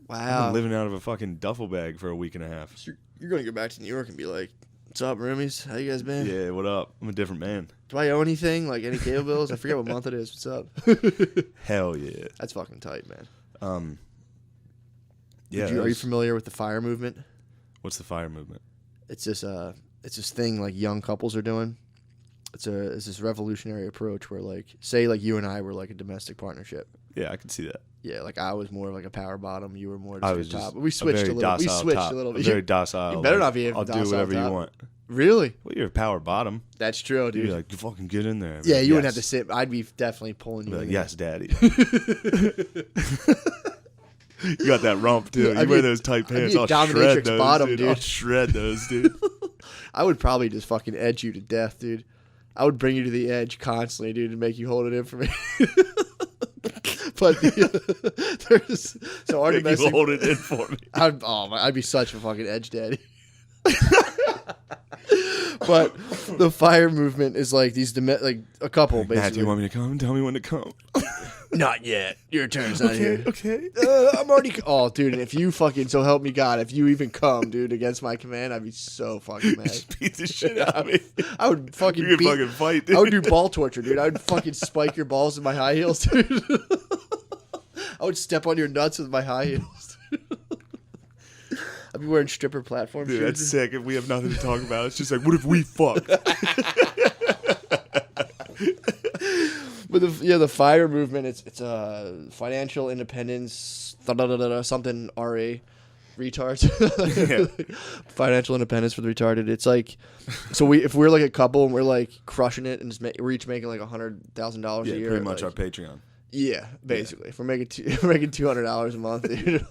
Wow. I've been living out of a fucking duffel bag for a week and a half. So you're going to go back to New York and be like, what's up, roomies? How you guys been? Yeah, what up? I'm a different man. Do I owe anything? Like any cable bills? I forget what month it is. What's up? Hell yeah. That's fucking tight, man. Yeah. Are you familiar with the FIRE movement? What's the FIRE movement? It's this thing like young couples are doing. It's this revolutionary approach where like, say like you and I were like a domestic partnership. Yeah, I can see that. Yeah, like I was more of like a power bottom. You were more I just was a top. just We switched a little. bit. Very docile. You better not be. I'll do whatever you want. Really? Well, you're a power bottom. That's true, dude. You're like, you fucking get in there. Yeah, you wouldn't have to sit. I'd be definitely pulling you. Be like, in yes, daddy. You got that rump too. You wear those tight pants. I'll shred those, bottom, dude. I'll shred those, dude. I would probably just fucking edge you to death, dude. I would bring you to the edge constantly, dude, and make you hold it in for me. But so our domestic, you hold it in for me. I'd be such a fucking edge daddy. But the FIRE movement is like these like a couple basically. Matt, do you want me to come? Tell me when to come. Not yet. Your turn's not here. Okay. I'm already. Oh, dude, and if you fucking so help me God, if you even come, dude, against my command, I'd be so fucking mad. Just beat the shit out of me. I would fucking. You could fucking fight, dude. I would do ball torture, dude. I would fucking spike your balls in my high heels, dude. I would step on your nuts with my high heels. I'd be wearing stripper platform shoes. Dude, that's sick. If we have nothing to talk about, it's just like, what if we fuck? But the FIRE movement, it's a financial independence, something RA, retards. Yeah. Financial independence for the retarded. It's like, so if we're like a couple and we're like crushing it and we're each making like $100,000 a year. Pretty much like, our Patreon. Yeah, basically. Yeah. If we're making $200 a month, dude,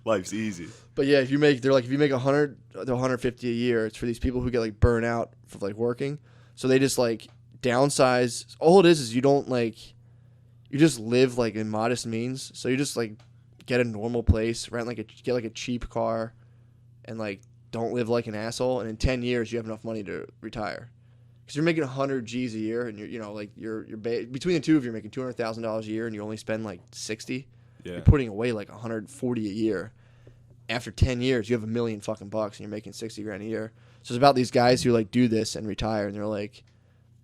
life's easy. But yeah, if you make 100 to 150 a year, it's for these people who get like burnt out for like working. So they just like downsize. All it is you don't like, you just live like in modest means. So you just like get a normal place, get like a cheap car, and like don't live like an asshole. And in 10 years, you have enough money to retire. Because you're making 100 G's a year, and you're between the two of you, you're making $200,000 a year, and you only spend like 60. Yeah. You're putting away like 140 a year. After 10 years, you have $1 million fucking bucks, and you're making $60,000 a year. So it's about these guys who like do this and retire, and they're like,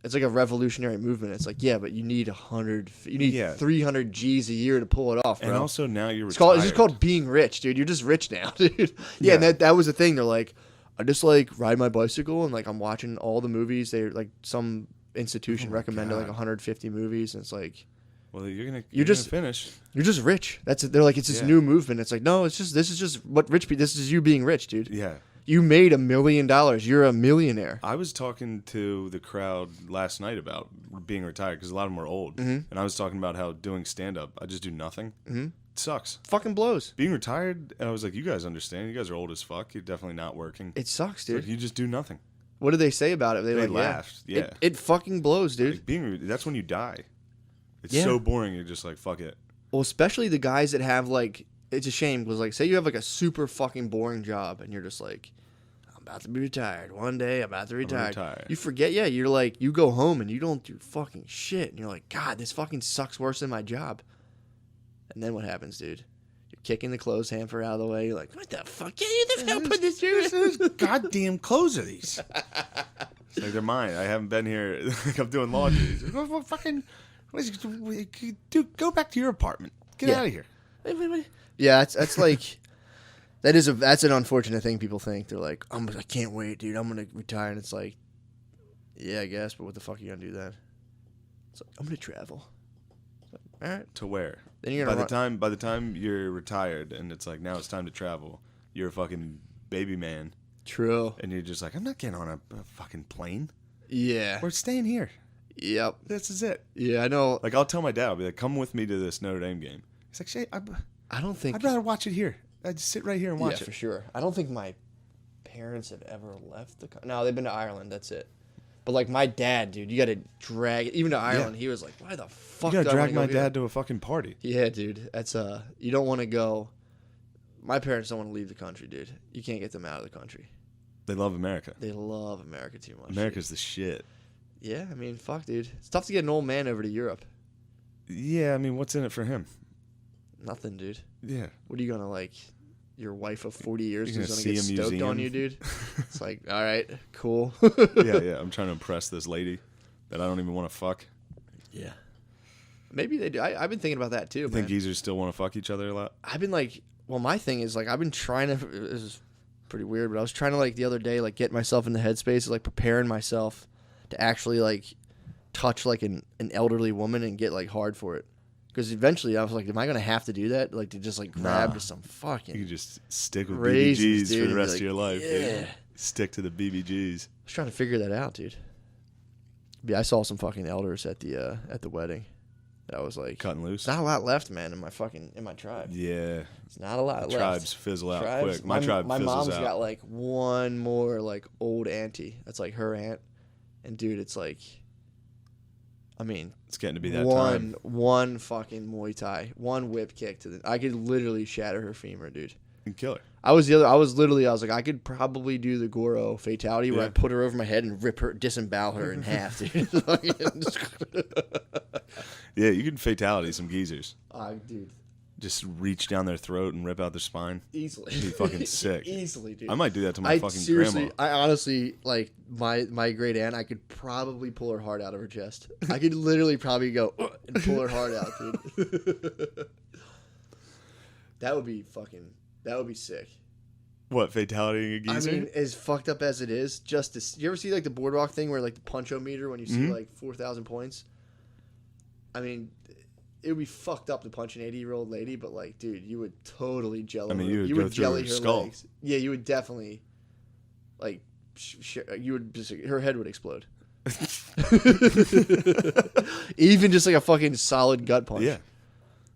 It's like a revolutionary movement. It's like, yeah, but you need 300 G's a year to pull it off, bro. And also now you're retired. It's just called being rich, dude. You're just rich now, dude. Yeah, and that was the thing. They're like, I just like ride my bicycle and like I'm watching all the movies. They're like some institution recommended like 150 movies, and it's like, well, you're gonna finish. You're just rich. That's it. They're like, it's this new movement. It's like, no, this is just what rich people. This is you being rich, dude. Yeah. You made $1 million. You're a millionaire. I was talking to the crowd last night about being retired because a lot of them are old. And I was talking about how doing stand-up, I just do nothing. It sucks. Fucking blows. Being retired, and I was like, you guys understand. You guys are old as fuck. You're definitely not working. It sucks, dude. Like, you just do nothing. What did they say about it? They like, laughed. Yeah. It fucking blows, dude. Like that's when you die. It's so boring. You're just like, fuck it. Well, especially the guys that have like, it's a shame because like, say you have like a super fucking boring job and you're just like, I'm about to be retired. One day I'm about to retire. You forget, you're like, you go home and you don't do fucking shit. And you're like, God, this fucking sucks worse than my job. And then what happens, dude? You're kicking the clothes hamper out of the way. You're like, what the fuck? Yeah, you the hell put this here? Goddamn clothes are these? It's like, they're mine. I haven't been here. Like, I'm doing laundry. Fucking... Dude, go back to your apartment. Get out of here. Yeah, that's like that's an unfortunate thing people think. They're like, I can't wait, dude. I'm gonna retire, and it's like, yeah, I guess, but what the fuck are you gonna do then? It's like, I'm gonna travel. Like, all right. To where? Then you're gonna by the time you're retired, and it's like now it's time to travel. You're a fucking baby man. True. And you're just like, I'm not getting on a fucking plane. Yeah. We're staying here. Yep. This is it. Yeah, I know. Like, I'll tell my dad, I'll be like, come with me to this Notre Dame game. He's like, Shay, I don't think... I'd rather watch it here. I'd just sit right here and watch it. Yeah, for sure. I don't think my parents have ever left the country. No, they've been to Ireland. That's it. But, like, my dad, dude, you got to drag... Even to Ireland, he was like, why the fuck you got to drag my dad to a fucking party. Yeah, dude. That's, you don't want to go... My parents don't want to leave the country, dude. You can't get them out of the country. They love America. They love America too much. America's the shit. Yeah, I mean, fuck, dude. It's tough to get an old man over to Europe. Yeah, I mean, what's in it for him? Nothing, dude. Yeah. What are you gonna like? Your wife of 40 years is gonna get stoked on you, dude? It's like, all right, cool. yeah. I'm trying to impress this lady that I don't even want to fuck. Yeah. Maybe they do. I've been thinking about that too. You think geezers still want to fuck each other a lot? I've been like, well, my thing is like, I've been trying to. This is pretty weird, but I was trying to like the other day, like get myself in the headspace of like preparing myself to actually like touch like an elderly woman and get like hard for it. Because eventually I was like, am I gonna have to do that? Like to just like grab to some fucking. You can just stick with raisins, BBGs dude, for the rest like, of your life. Yeah. Dude. Stick to the BBGs. I was trying to figure that out, dude. Yeah, I saw some fucking elders at the wedding. That was like cutting loose. Not a lot left, man, in my tribe. Yeah, it's not a lot left. Tribes fizzle out quick. My tribe my fizzles mom's out. got like one more like old auntie. That's like her aunt, and dude, it's like, I mean, it's getting to be that time. One fucking Muay Thai, one whip kick to I could literally shatter her femur, dude. And kill her. I was like, I could probably do the Goro fatality where I put her over my head and disembowel her in half, dude. Yeah, you can fatality some geezers. Dude. Just reach down their throat and rip out their spine. Easily. Be fucking sick. Easily, dude. I might do that to my fucking grandma. I honestly, like, my great aunt, I could probably pull her heart out of her chest. I could literally probably go and pull her heart out, dude. That would be sick. What, fatality a geezer? I mean, as fucked up as it is, you ever see, like, the boardwalk thing where, like, the punch-o-meter when you see, like, 4,000 points? I mean, it would be fucked up to punch an 80-year-old lady, but, like, dude, you would totally jelly her. You would go through her skull. Legs. Yeah, you would definitely, like, her head would explode. Even just, like, a fucking solid gut punch. Yeah.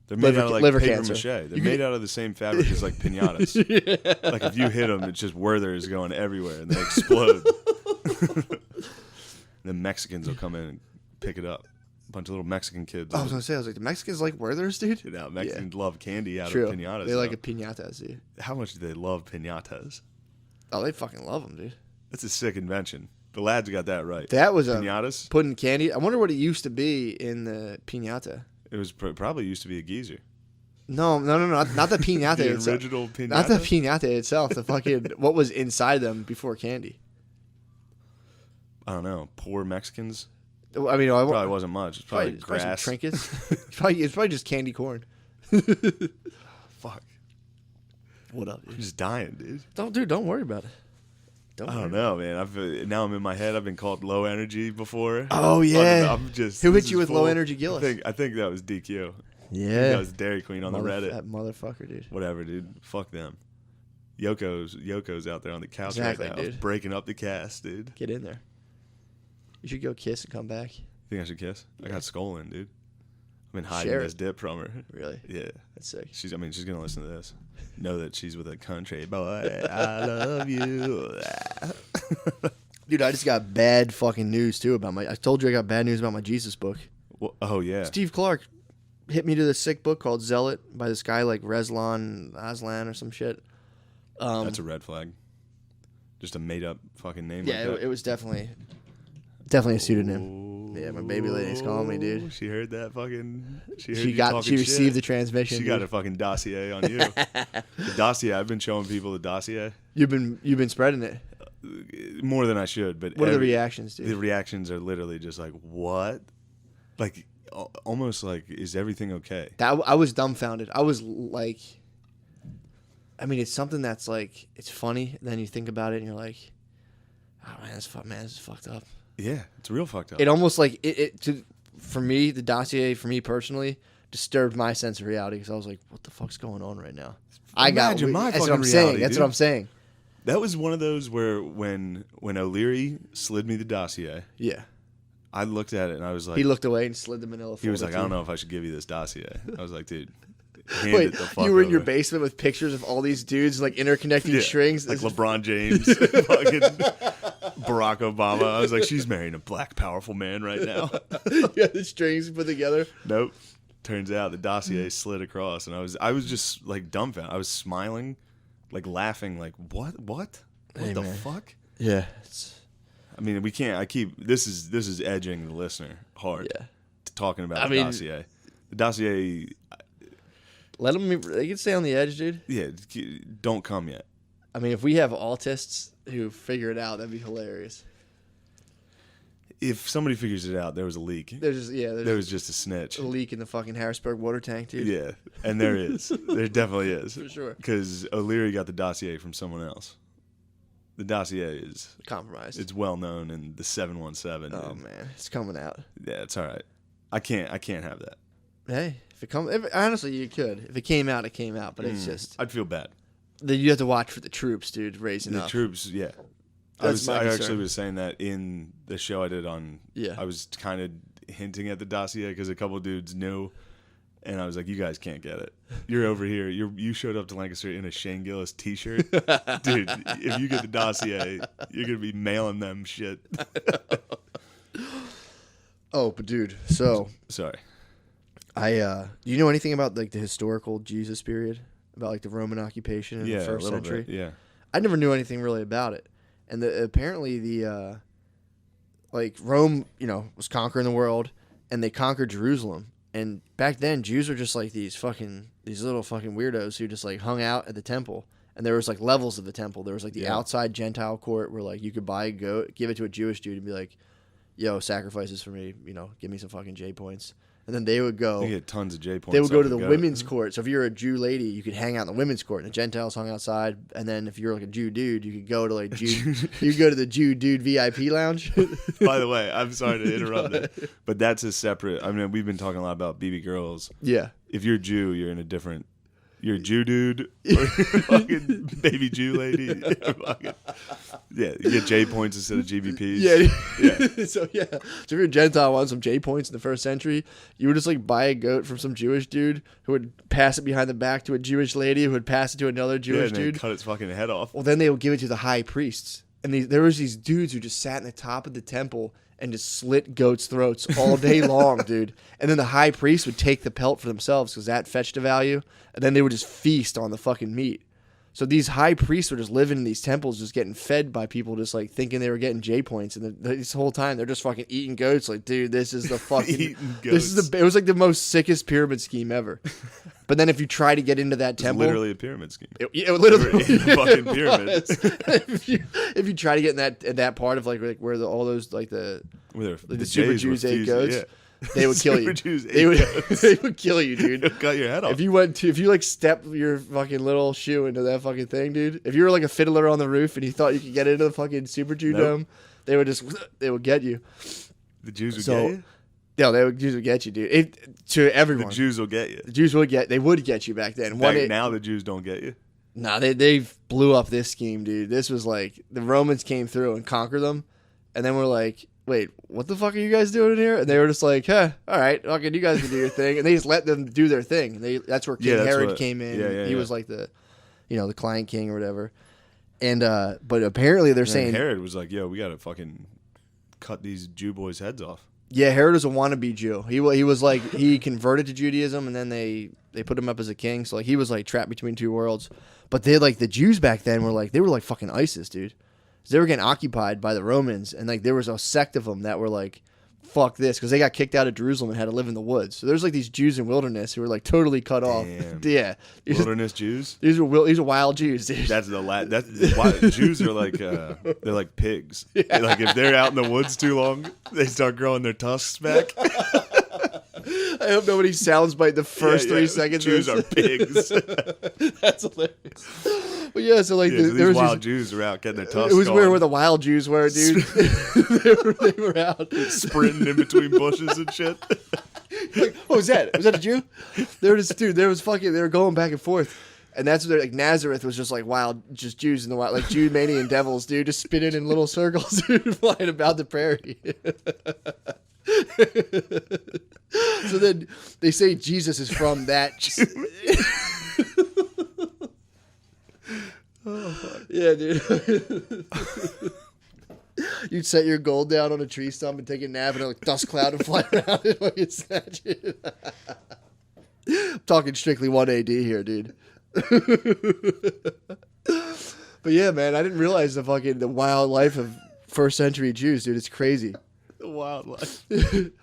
They're made out of like liver paper cancer. mache. They're made out of the same fabric as like piñatas. Yeah. Like if you hit them, it's just Werther's going everywhere and they explode. The Mexicans will come in and pick it up. A bunch of little Mexican kids. I was like, the Mexicans like Werther's, dude? You know, Mexicans love candy out True. of piñatas. They like a piñatas, dude. How much do they love piñatas? Oh, they fucking love them, dude. That's a sick invention. The lads got that right. That was piñatas? Putting candy. I wonder what it used to be in the piñata. It was probably used to be a geezer. No, not the piñata the itself. Original piñata? Not the piñata itself. The fucking what was inside them before candy. I don't know. Poor Mexicans. I mean, Probably wasn't much. It's probably probably some grass. trinkets. It's probably just candy corn. Fuck. What up, I'm dude? just dying, dude. Don't worry about it. I don't know, man. Now I'm in my head. I've been called low energy before. Oh yeah. I'm just. Who this hit you is with low energy Gillis? I think that was DQ. Yeah. That was Dairy Queen on the Reddit. That motherfucker, dude. Whatever, dude. Fuck them. Yoko's out there on the couch right now, dude. breaking up the cast, dude. Get in there. You should go kiss and come back. Think I should kiss? Yeah. I got skull in, dude. I've been hiding Share this dip from her. Really? Yeah. That's sick. She's gonna listen to this. Know that she's with a country boy. I love you. Dude, I just got bad fucking news too about I told you I got bad news about my Jesus book. Well, oh yeah. Steve Clark hit me to this sick book called Zealot by this guy like Aslan or some shit. That's a red flag. Just a made up fucking name. Yeah, like that. it was definitely a pseudonym. Yeah, my baby lady's calling me, dude. She heard that fucking. She received shit. the transmission. She got a fucking dossier on you. The dossier. I've been showing people the dossier. You've been spreading it. More than I should, but what are the reactions, dude? The reactions are literally just like, what? Like, almost like, is everything okay? I was dumbfounded. I was like, I mean, it's something that's like, it's funny. Then you think about it and you're like, oh man, this is fucked up. Yeah, it's real fucked up. It almost like for me, the dossier for me personally disturbed my sense of reality because I was like, what the fuck's going on right now? That's what I'm saying. That's what I'm saying. That was one of those where when O'Leary slid me the dossier, yeah, I looked at it and I was like, he looked away and slid the manila folder. He was like, I don't know if I should give you this dossier. I was like, dude, hand wait, it the fuck you were in over. your basement with pictures of all these dudes like interconnecting strings, like LeBron James, fucking Barack Obama. I was like, she's marrying a black powerful man right now. Yeah, the strings put together. Nope. Turns out the dossier slid across, and I was just like dumbfounded. I was smiling, like laughing, like what Hey, the man. fuck? Yeah. I mean, we can't. This is edging the listener hard. Yeah. Talking about the dossier. The dossier. Let them. They can stay on the edge, dude. Yeah. Don't come yet. I mean, if we have autists who figure it out, that'd be hilarious. If somebody figures it out, there was a leak. There was just a snitch. A leak in the fucking Harrisburg water tank, dude. Yeah, and there is. There definitely is. For sure. Because O'Leary got the dossier from someone else. The dossier is compromised. It's well known in the 717. Oh man, it's coming out. Yeah, it's all right. I can't have that. Hey, honestly, you could. If it came out, it came out. But it's just. I'd feel bad. You have to watch for the troops, dude, raising up. The troops, yeah. I actually was saying that in the show I did on. Yeah. I was kind of hinting at the dossier because a couple dudes knew, and I was like, "You guys can't get it. You're over here. You showed up to Lancaster in a Shane Gillis T-shirt, dude. If you get the dossier, you're gonna be mailing them shit." Oh, but dude, so sorry. Do you know anything about like the historical Jesus period, about like the Roman occupation in the first century? Bit, yeah. I never knew anything really about it. And apparently the like Rome, was conquering the world, and they conquered Jerusalem. And back then, Jews were just like these little fucking weirdos who just like hung out at the temple. And there was like levels of the temple. There was like the outside Gentile court where like you could buy a goat, give it to a Jewish dude, and be like, "Yo, sacrifices for me. Give me some fucking J points." And then they would go. You get tons of J points. They would go to the women's court. So if you're a Jew lady, you could hang out in the women's court, and the Gentiles hung outside. And then if you're like a Jew dude, you could go to like you could go to the Jew dude VIP lounge. By the way, I'm sorry to interrupt it, but that's a separate. I mean, we've been talking a lot about BB girls. Yeah. If you're Jew, you're in a different. You're a Jew dude, or you're a fucking baby Jew lady. Yeah, you get J points instead of GBPs. Yeah. So if you're a Gentile on some J points in the first century, you would just like buy a goat from some Jewish dude who would pass it behind the back to a Jewish lady who would pass it to another Jewish dude. Cut its fucking head off. Well, then they would give it to the high priests, and there was these dudes who just sat in the top of the temple and just slit goats' throats all day long, dude. And then the high priest would take the pelt for themselves because that fetched a value. And then they would just feast on the fucking meat. So these high priests were just living in these temples, just getting fed by people, just like thinking they were getting J points. And this whole time they're just fucking eating goats. Like, dude, this is the fucking. It was like the most sickest pyramid scheme ever. But then if you try to get into that temple, literally a pyramid scheme. it literally In the fucking pyramid. if you try to get in that part of like where all those like the super Jews ate goats. Yeah. They would kill you. They would kill you, dude. It'll cut your head off. If you like step your fucking little shoe into that fucking thing, dude. If you were like a fiddler on the roof and you thought you could get into the fucking Super Jew dome, they would get you. The Jews would get you? No, Jews would get you, dude. To everyone. The Jews will get you. The Jews they would get you back then. Now the Jews don't get you? Nah, they blew up this scheme, dude. This was like, the Romans came through and conquered them, and then we're like, wait, what the fuck are you guys doing in here? And they were just like, all right, okay, you guys can do your thing. And they just let them do their thing. That's where King Herod came in. He was like the client king or whatever. And but apparently they're saying Herod was like, yo, we got to fucking cut these Jew boys' heads off. Yeah, Herod was a wannabe Jew. He was like, he converted to Judaism, and then they put him up as a king. So like he was like trapped between two worlds. But the Jews back then were like fucking ISIS, dude. They were getting occupied by the Romans, and like there was a sect of them that were like, fuck this, because they got kicked out of Jerusalem and had to live in the woods. So there's like these Jews in wilderness who were like totally cut off. Yeah, wilderness Jews. These are wild Jews, dude. That's Jews are like they're like pigs. Yeah. Like if they're out in the woods too long, they start growing their tusks back. I hope nobody soundbite the first 3 seconds. Jews are pigs. That's hilarious. But yeah, so like there was wild Jews were out getting their tusks. It was where the wild Jews were, dude. they were out sprinting in between bushes and shit. Like, what was that? Was that a Jew? They were going back and forth. And that's where like Nazareth was just like wild, just Jews in the wild, like Jew-manian devils, dude, just spinning in little circles, dude, flying about the prairie. So then they say Jesus is from that. Oh, fuck. Yeah, dude. You'd set your gold down on a tree stump and take a nap, and a dust cloud would fly around it while you snatch it. I'm talking strictly 1 AD here, dude. But yeah, man, I didn't realize the wild life of first century Jews, dude. It's crazy. The wild life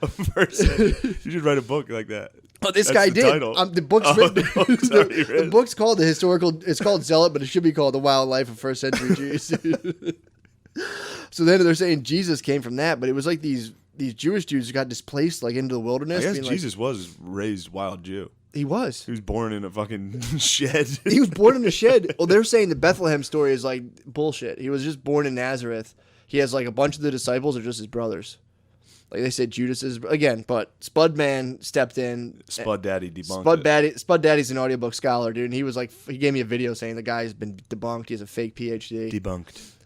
of first century. You should write a book like that. Oh, this guy did. The book's written. The book's called It's called Zealot, but it should be called The Wild Life of First Century Jews. So then they're saying Jesus came from that, but it was like these Jewish Jews who got displaced like into the wilderness. I guess Jesus was raised wild Jew. He was. He was born in a fucking shed. He was born in a shed. Well, they're saying the Bethlehem story is like bullshit. He was just born in Nazareth. He has like a bunch of the disciples are just his brothers. Like they said, Judas is again, but Spud Man stepped in. Spud Daddy debunked it. Spud Daddy's an audiobook scholar, dude. And he was like, he gave me a video saying the guy's been debunked. He has a fake PhD. Debunked.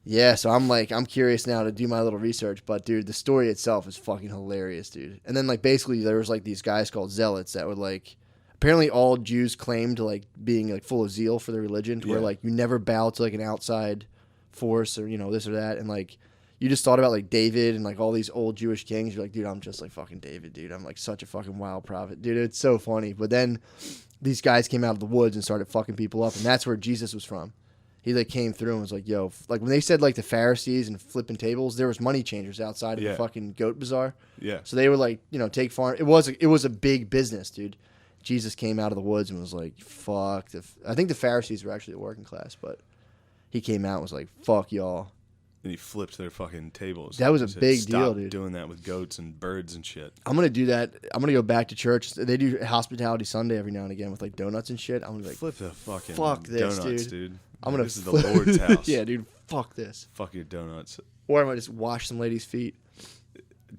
Yeah, so I'm curious now to do my little research. But dude, the story itself is fucking hilarious, dude. And then like basically there was like these guys called zealots that would like, apparently all Jews claimed to like being like full of zeal for their religion, to where like you never bow to like an outside force or this or that, and like. You just thought about like David and like all these old Jewish kings. You're like, dude, I'm just like fucking David, dude. I'm like such a fucking wild prophet, dude. It's so funny. But then these guys came out of the woods and started fucking people up, and that's where Jesus was from. He like came through and was like, yo, like when they said like the Pharisees and flipping tables, there was money changers outside of the fucking goat bazaar. Yeah. So they were like, take farm. It was a big business, dude. Jesus came out of the woods and was like, fuck. I think the Pharisees were actually the working class, but he came out and was like, fuck y'all. And he flipped their fucking tables. That was a big deal, dude. Doing that with goats and birds and shit. I'm gonna do that. I'm gonna go back to church. They do Hospitality Sunday every now and again with like donuts and shit. I'm gonna be like, flip the fucking this, donuts, dude. I'm gonna. This is the Lord's house. Yeah, dude. Fuck this. Fuck your donuts. Or I might just wash some ladies' feet.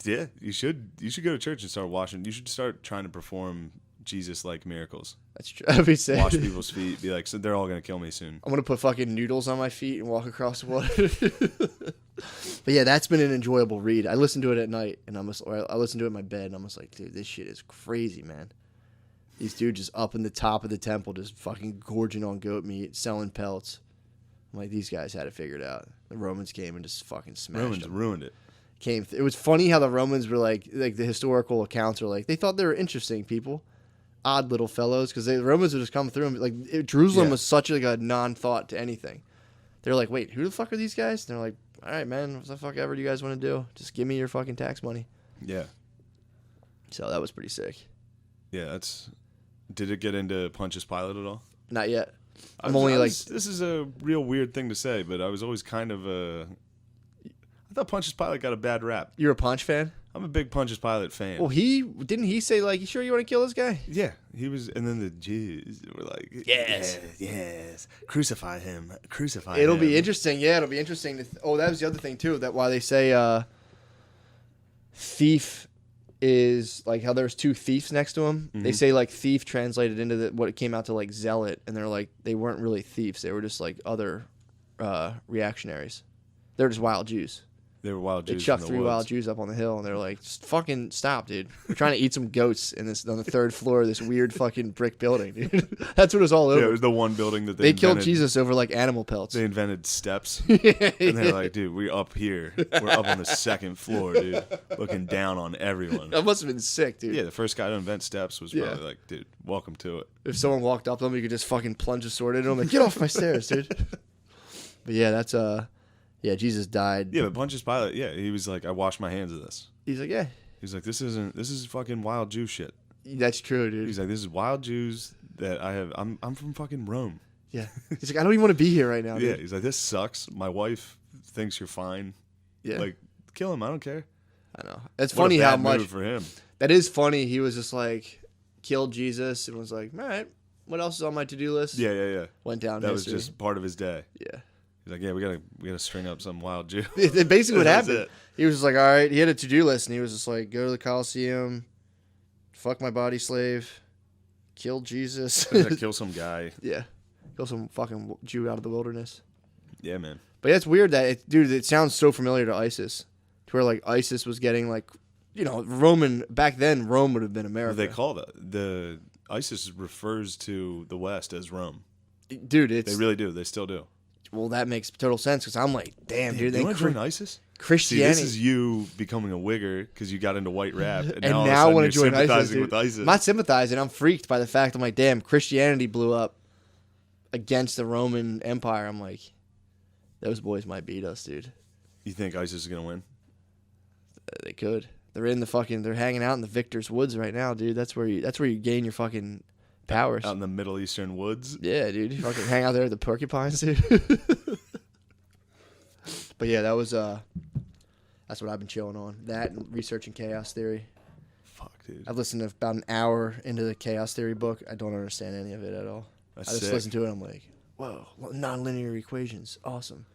Yeah, you should. You should go to church and start washing. You should start trying to perform Jesus-like miracles. That's true. Wash people's feet. Be like, so they're all gonna kill me soon. I'm gonna put fucking noodles on my feet and walk across the water. But yeah, that's been an enjoyable read. I listened to it at night, and I listened to it in my bed, and I'm just like, dude, this shit is crazy, man. These dudes just up in the top of the temple, just fucking gorging on goat meat, selling pelts. I'm like, these guys had it figured out. The Romans came and just fucking smashed them. Ruined it. It was funny how the Romans were like the historical accounts are like, they thought they were interesting people. Odd little fellows, because the Romans would just come through and like Jerusalem was such like a non-thought to anything. They're like, wait, who the fuck are these guys? And they're like, all right, man, what the fuck ever do you guys want to do? Just give me your fucking tax money. Yeah. So that was pretty sick. Yeah, that's Did it get into Pontius Pilate at all? Not yet. I'm only like... This is a real weird thing to say, but I was always kind of I thought Pontius Pilate got a bad rap. You're a Punch fan? I'm a big Pontius Pilate fan. Well, didn't he say, like, you sure you want to kill this guy? Yeah, he was, and then the Jews were like, yes, crucify him. It'll be interesting. Yeah, it'll be interesting. That was the other thing, too, that why they say thief is, like, how there's two thieves next to him. Mm-hmm. They say, like, thief translated into what it came out to, like, zealot, and they're like, they weren't really thieves. They were just, like, other reactionaries. They're just wild Jews. They were wild Jews. They chucked 3 wild Jews up on the hill, and they're like, just fucking stop, dude. We're trying to eat some goats on the 3rd floor of this weird fucking brick building, dude. That's what it was all over. Yeah, it was the one building that they killed Jesus over, like, animal pelts. They invented steps. And they're like, dude, we're up here. We're up on the 2nd floor, dude, looking down on everyone. That must have been sick, dude. Yeah, the first guy to invent steps was probably like, dude, welcome to it. If someone walked up to them, you could just fucking plunge a sword into them, like, get off my stairs, dude. But yeah, that's yeah, Jesus died. Yeah, but Pontius Pilate, he was like, I wash my hands of this. He's like, yeah. He's like, this is fucking wild Jew shit. That's true, dude. He's like, this is wild Jews that I have. I'm from fucking Rome. Yeah. He's like, I don't even want to be here right now, dude. Yeah, he's like, this sucks. My wife thinks you're fine. Yeah. Like, kill him. I don't care. I know. It's funny how much. Move for him. That is funny. He was just like, killed Jesus and was like, all right, what else is on my to-do list? Yeah. Went down That history. was just part of his day. Yeah. He's like, yeah, we gotta string up some wild Jew. Basically what happened. He was just like, all right, he had a to-do list, and he was just like, go to the Coliseum, fuck my body slave, kill Jesus. Kill some guy. Yeah. Kill some fucking Jew out of the wilderness. Yeah, man. But yeah, it's weird that, dude, it sounds so familiar to ISIS. To where, like, ISIS was getting, like, you know, back then, Rome would have been America. They call the ISIS refers to the West as Rome. Dude, they really do. They still do. Well, that makes total sense because I'm like, damn, dude. They want to join ISIS? Christianity. See, this is you becoming a wigger because you got into white rap, and now I want to join sympathizing ISIS, with ISIS. I'm not sympathizing. I'm freaked by the fact I'm like, damn, Christianity blew up against the Roman Empire. I'm like, those boys might beat us, dude. You think ISIS is gonna win? They could. They're hanging out in the Victor's Woods right now, dude. That's where you gain your fucking powers. Out in the Middle Eastern woods. Yeah, dude. You fucking hang out there with the porcupines, dude. But yeah, that's what I've been chilling on. That and researching chaos theory. Fuck, dude. I've listened to about an hour into the chaos theory book. I don't understand any of it at all. I just listen to it and I'm like, whoa, nonlinear equations. Awesome.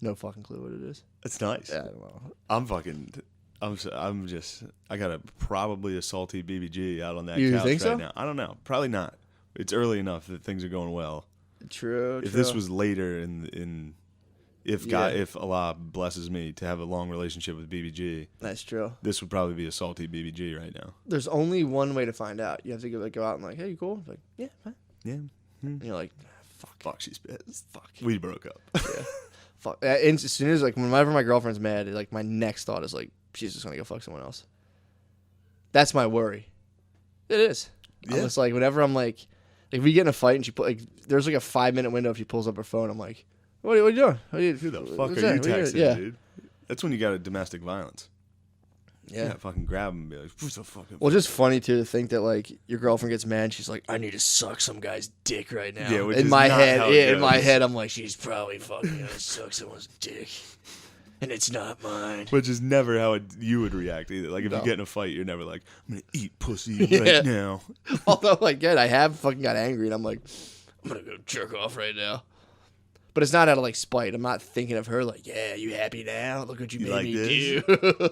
No fucking clue what it is. It's nice. Yeah, I don't know. I'm just, I got probably a salty BBG out on that you couch think right so? now. I don't know. Probably not. It's early enough that things are going well. True. If this was later if Allah blesses me to have a long relationship with BBG, that's true. This would probably be a salty BBG right now. There's only one way to find out. You have to go out and like, hey, you cool? Like, yeah, fine. Yeah. And you're like, fuck, she's pissed. Fuck. We broke up. Yeah. Fuck. And as soon as, like, whenever my girlfriend's mad, like, my next thought is, like, she's just going to go fuck someone else. That's my worry. It is. Yeah. I'm just, like, whenever I'm, like, if we get in a fight and there's, like, a 5-minute window if she pulls up her phone, I'm like, what are you doing? Who the fuck are you texting, dude? That's when you got a domestic violence. Yeah, fucking grab him and be like, who's the fucking... Well, just funny, too, to think that, like, your girlfriend gets mad and she's like, I need to suck some guy's dick right now. Yeah, in my head, I'm like, she's probably fucking gonna suck someone's dick. And it's not mine. Which is never how you would react either. Like, if you get in a fight, you're never like, I'm gonna eat pussy right now. Although, like, I have fucking got angry and I'm like, I'm gonna go jerk off right now. But it's not out of, like, spite. I'm not thinking of her like, yeah, you happy now? Look what you made me do.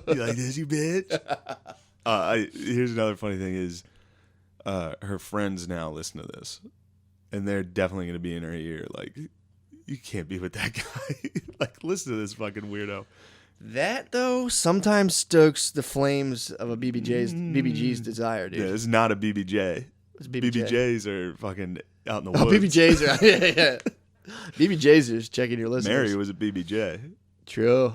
You like this, you bitch? Here's another funny thing is her friends now listen to this. And they're definitely going to be in her ear. Like, you can't be with that guy. Like, listen to this fucking weirdo. That, though, sometimes stokes the flames of a BBG's desire, dude. Yeah, it's not a BBJ. It's BBJ. BBJs are fucking out in the woods. Oh, BBJs are... Yeah. BBJ's is checking your listeners. Mary was a BBJ. True.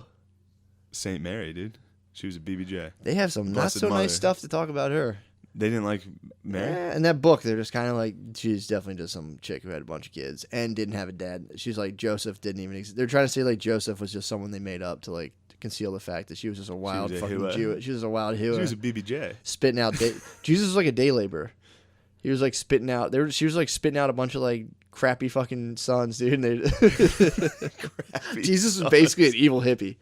Saint Mary, dude. She was a BBJ. They have some Blessed not so mother. Nice stuff to talk about her. They didn't like Mary? Yeah, in that book, they're just kind of like, she's definitely just some chick who had a bunch of kids and didn't have a dad. She's like, Joseph didn't even exist. They're trying to say like Joseph was just someone they made up to like conceal the fact that she was just a wild fucking Jew. She was a wild hero. She was a BBJ. Spitting out. Jesus was like a day laborer. He was like spitting out. She was like spitting out a bunch of like crappy fucking sons, dude. And Jesus was basically an evil hippie.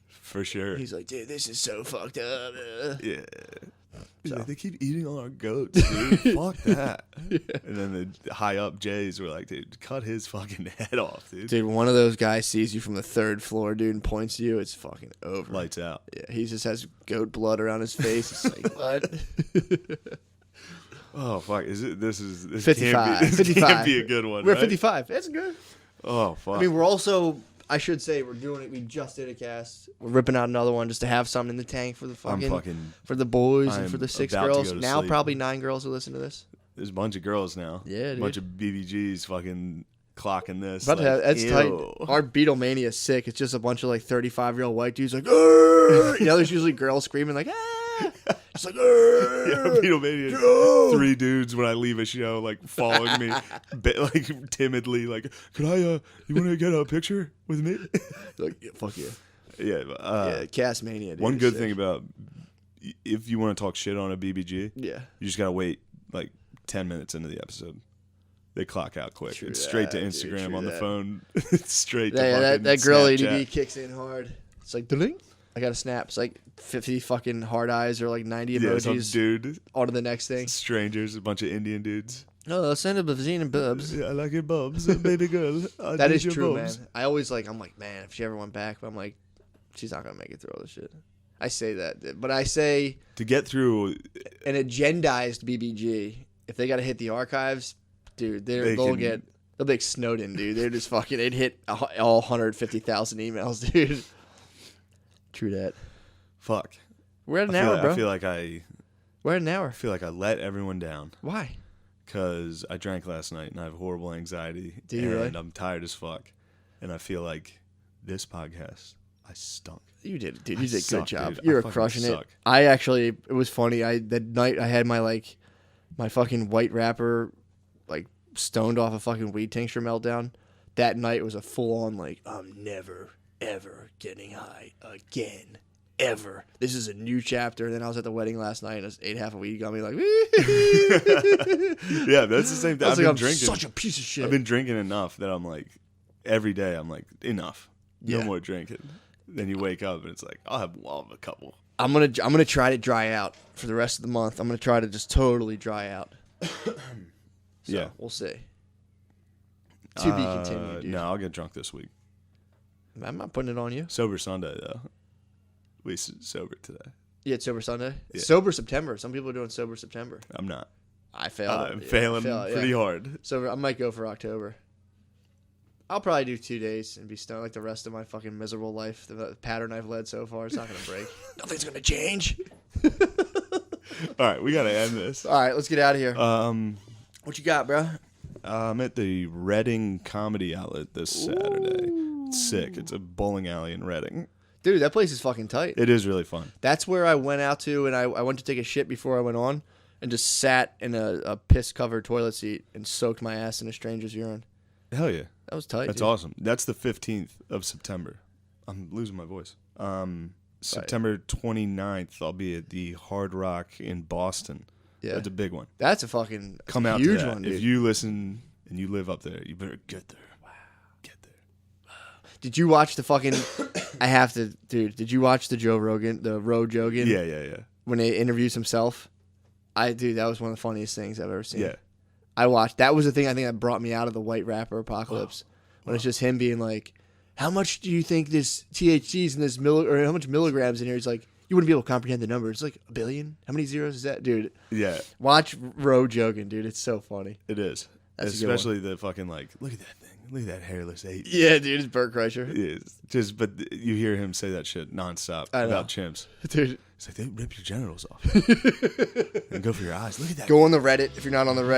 For sure. He's like, dude, this is so fucked up. Yeah. So. Like, they keep eating all our goats, dude. Fuck that. Yeah. And then the high up Jays were like, dude, cut his fucking head off, dude. Dude, one of those guys sees you from the 3rd floor, dude, and points to you. It's fucking over. Lights out. Yeah, he just has goat blood around his face. It's like, what? Oh, fuck. This 55. Can't be a good one. We're right? 55. That's good. Oh, fuck. I mean, we're also, I should say, we're doing it. We just did a cast. We're ripping out another one just to have something in the tank for the for the boys and for the 6 girls. Now sleep. Probably 9 girls who listen to this. There's a bunch of girls now. Yeah, dude. A bunch of BBGs fucking clocking this. Like, that's tight. Our Beatlemania is sick. It's just a bunch of like 35-year-old white dudes like, you know, there's usually girls screaming like, ah. It's like, yeah, Beatlemania. 3 dudes when I leave a show, like following me, like timidly, like, could I? You want to get a picture with me? Like, yeah, fuck yeah. Yeah, Cast Mania. Dude, one good thing about if you want to talk shit on a BBG, yeah, you just gotta wait like 10 minutes into the episode. They clock out quick. True it's straight to Instagram on the phone. It's straight to that girl Snapchat. ADD kicks in hard. It's like, ding. I got a snap. It's like 50 fucking hard eyes or like 90 emojis. Dude. On to the next thing. Strangers, a bunch of Indian dudes. Oh, send a Bavzine and bubs. Yeah, I like your bubs, baby girl. That is true, bubs. Man. I always I'm like, man, if she ever went back, but I'm like, she's not going to make it through all this shit. I say that. But I say, to get through an agendized BBG, if they got to hit the archives, dude, they'll be like Snowden, dude. They're just fucking, they'd hit all 150,000 emails, dude. True that. Fuck. We're at an hour, bro. I feel like We're at an hour. I feel like I let everyone down. Why? Because I drank last night and I have horrible anxiety. Do you really? And I'm tired as fuck. And I feel like this podcast, I stunk. You did, dude. You did a good job. Dude. You're crushing it. I actually, it was funny. That night I had my fucking white wrapper, like stoned off a fucking weed tincture meltdown. That night was a full on like, I'm never ever getting high again. Ever. This is a new chapter. And then I was at the wedding last night and I was ate half a weed. Got me like, yeah, that's the same thing. I've been drinking. Such a piece of shit. I've been drinking enough that I'm like, every day I'm like, enough. No more drinking. Then you wake up and it's like, I'll have a couple. I'm gonna try to dry out for the rest of the month. I'm gonna try to just totally dry out. Yeah, we'll see. To be continued. Dude. No, I'll get drunk this week. I'm not putting it on you. Sober Sunday though. We sober today. Yeah, it's Sober Sunday. Yeah. Sober September. Some people are doing Sober September. I'm not. I failed. I'm failing pretty hard. So I might go for October. I'll probably do 2 days and be stoned like the rest of my fucking miserable life. The pattern I've led so far, it's not going to break. Nothing's going to change. All right, we got to end this. All right, let's get out of here. What you got, bro? I'm at the Reading Comedy Outlet this Saturday. It's sick. It's a bowling alley in Reading. Dude, that place is fucking tight. It is really fun. That's where I went out to, and I went to take a shit before I went on, and just sat in a piss-covered toilet seat and soaked my ass in a stranger's urine. Hell yeah. That was tight, That's dude. awesome. That's the 15th of September. I'm losing my voice. September 29th, I'll be at the Hard Rock in Boston. Yeah. That's a big one. That's a fucking Come out huge to that. one, dude. If you listen and you live up there, you better get there. Wow. Get there. Did you watch the fucking... did you watch the Rogan? Yeah. When he interviews himself? Dude, that was one of the funniest things I've ever seen. Yeah. I watched. That was the thing I think that brought me out of the white rapper apocalypse. When it's just him being like, how much do you think this THC's in this or how much milligrams in here? He's like, you wouldn't be able to comprehend the number. It's like 1 billion. How many zeros is that, dude? Yeah. Watch Rogan, dude. It's so funny. It is. That's especially the fucking like, look at that thing. Look at that hairless ape. Yeah, dude. It's Bert Kreischer. It is. But you hear him say that shit nonstop about chimps. Dude. It's like, they rip your genitals off. And go for your eyes. Look at that. Go on the Reddit if you're not on the Reddit.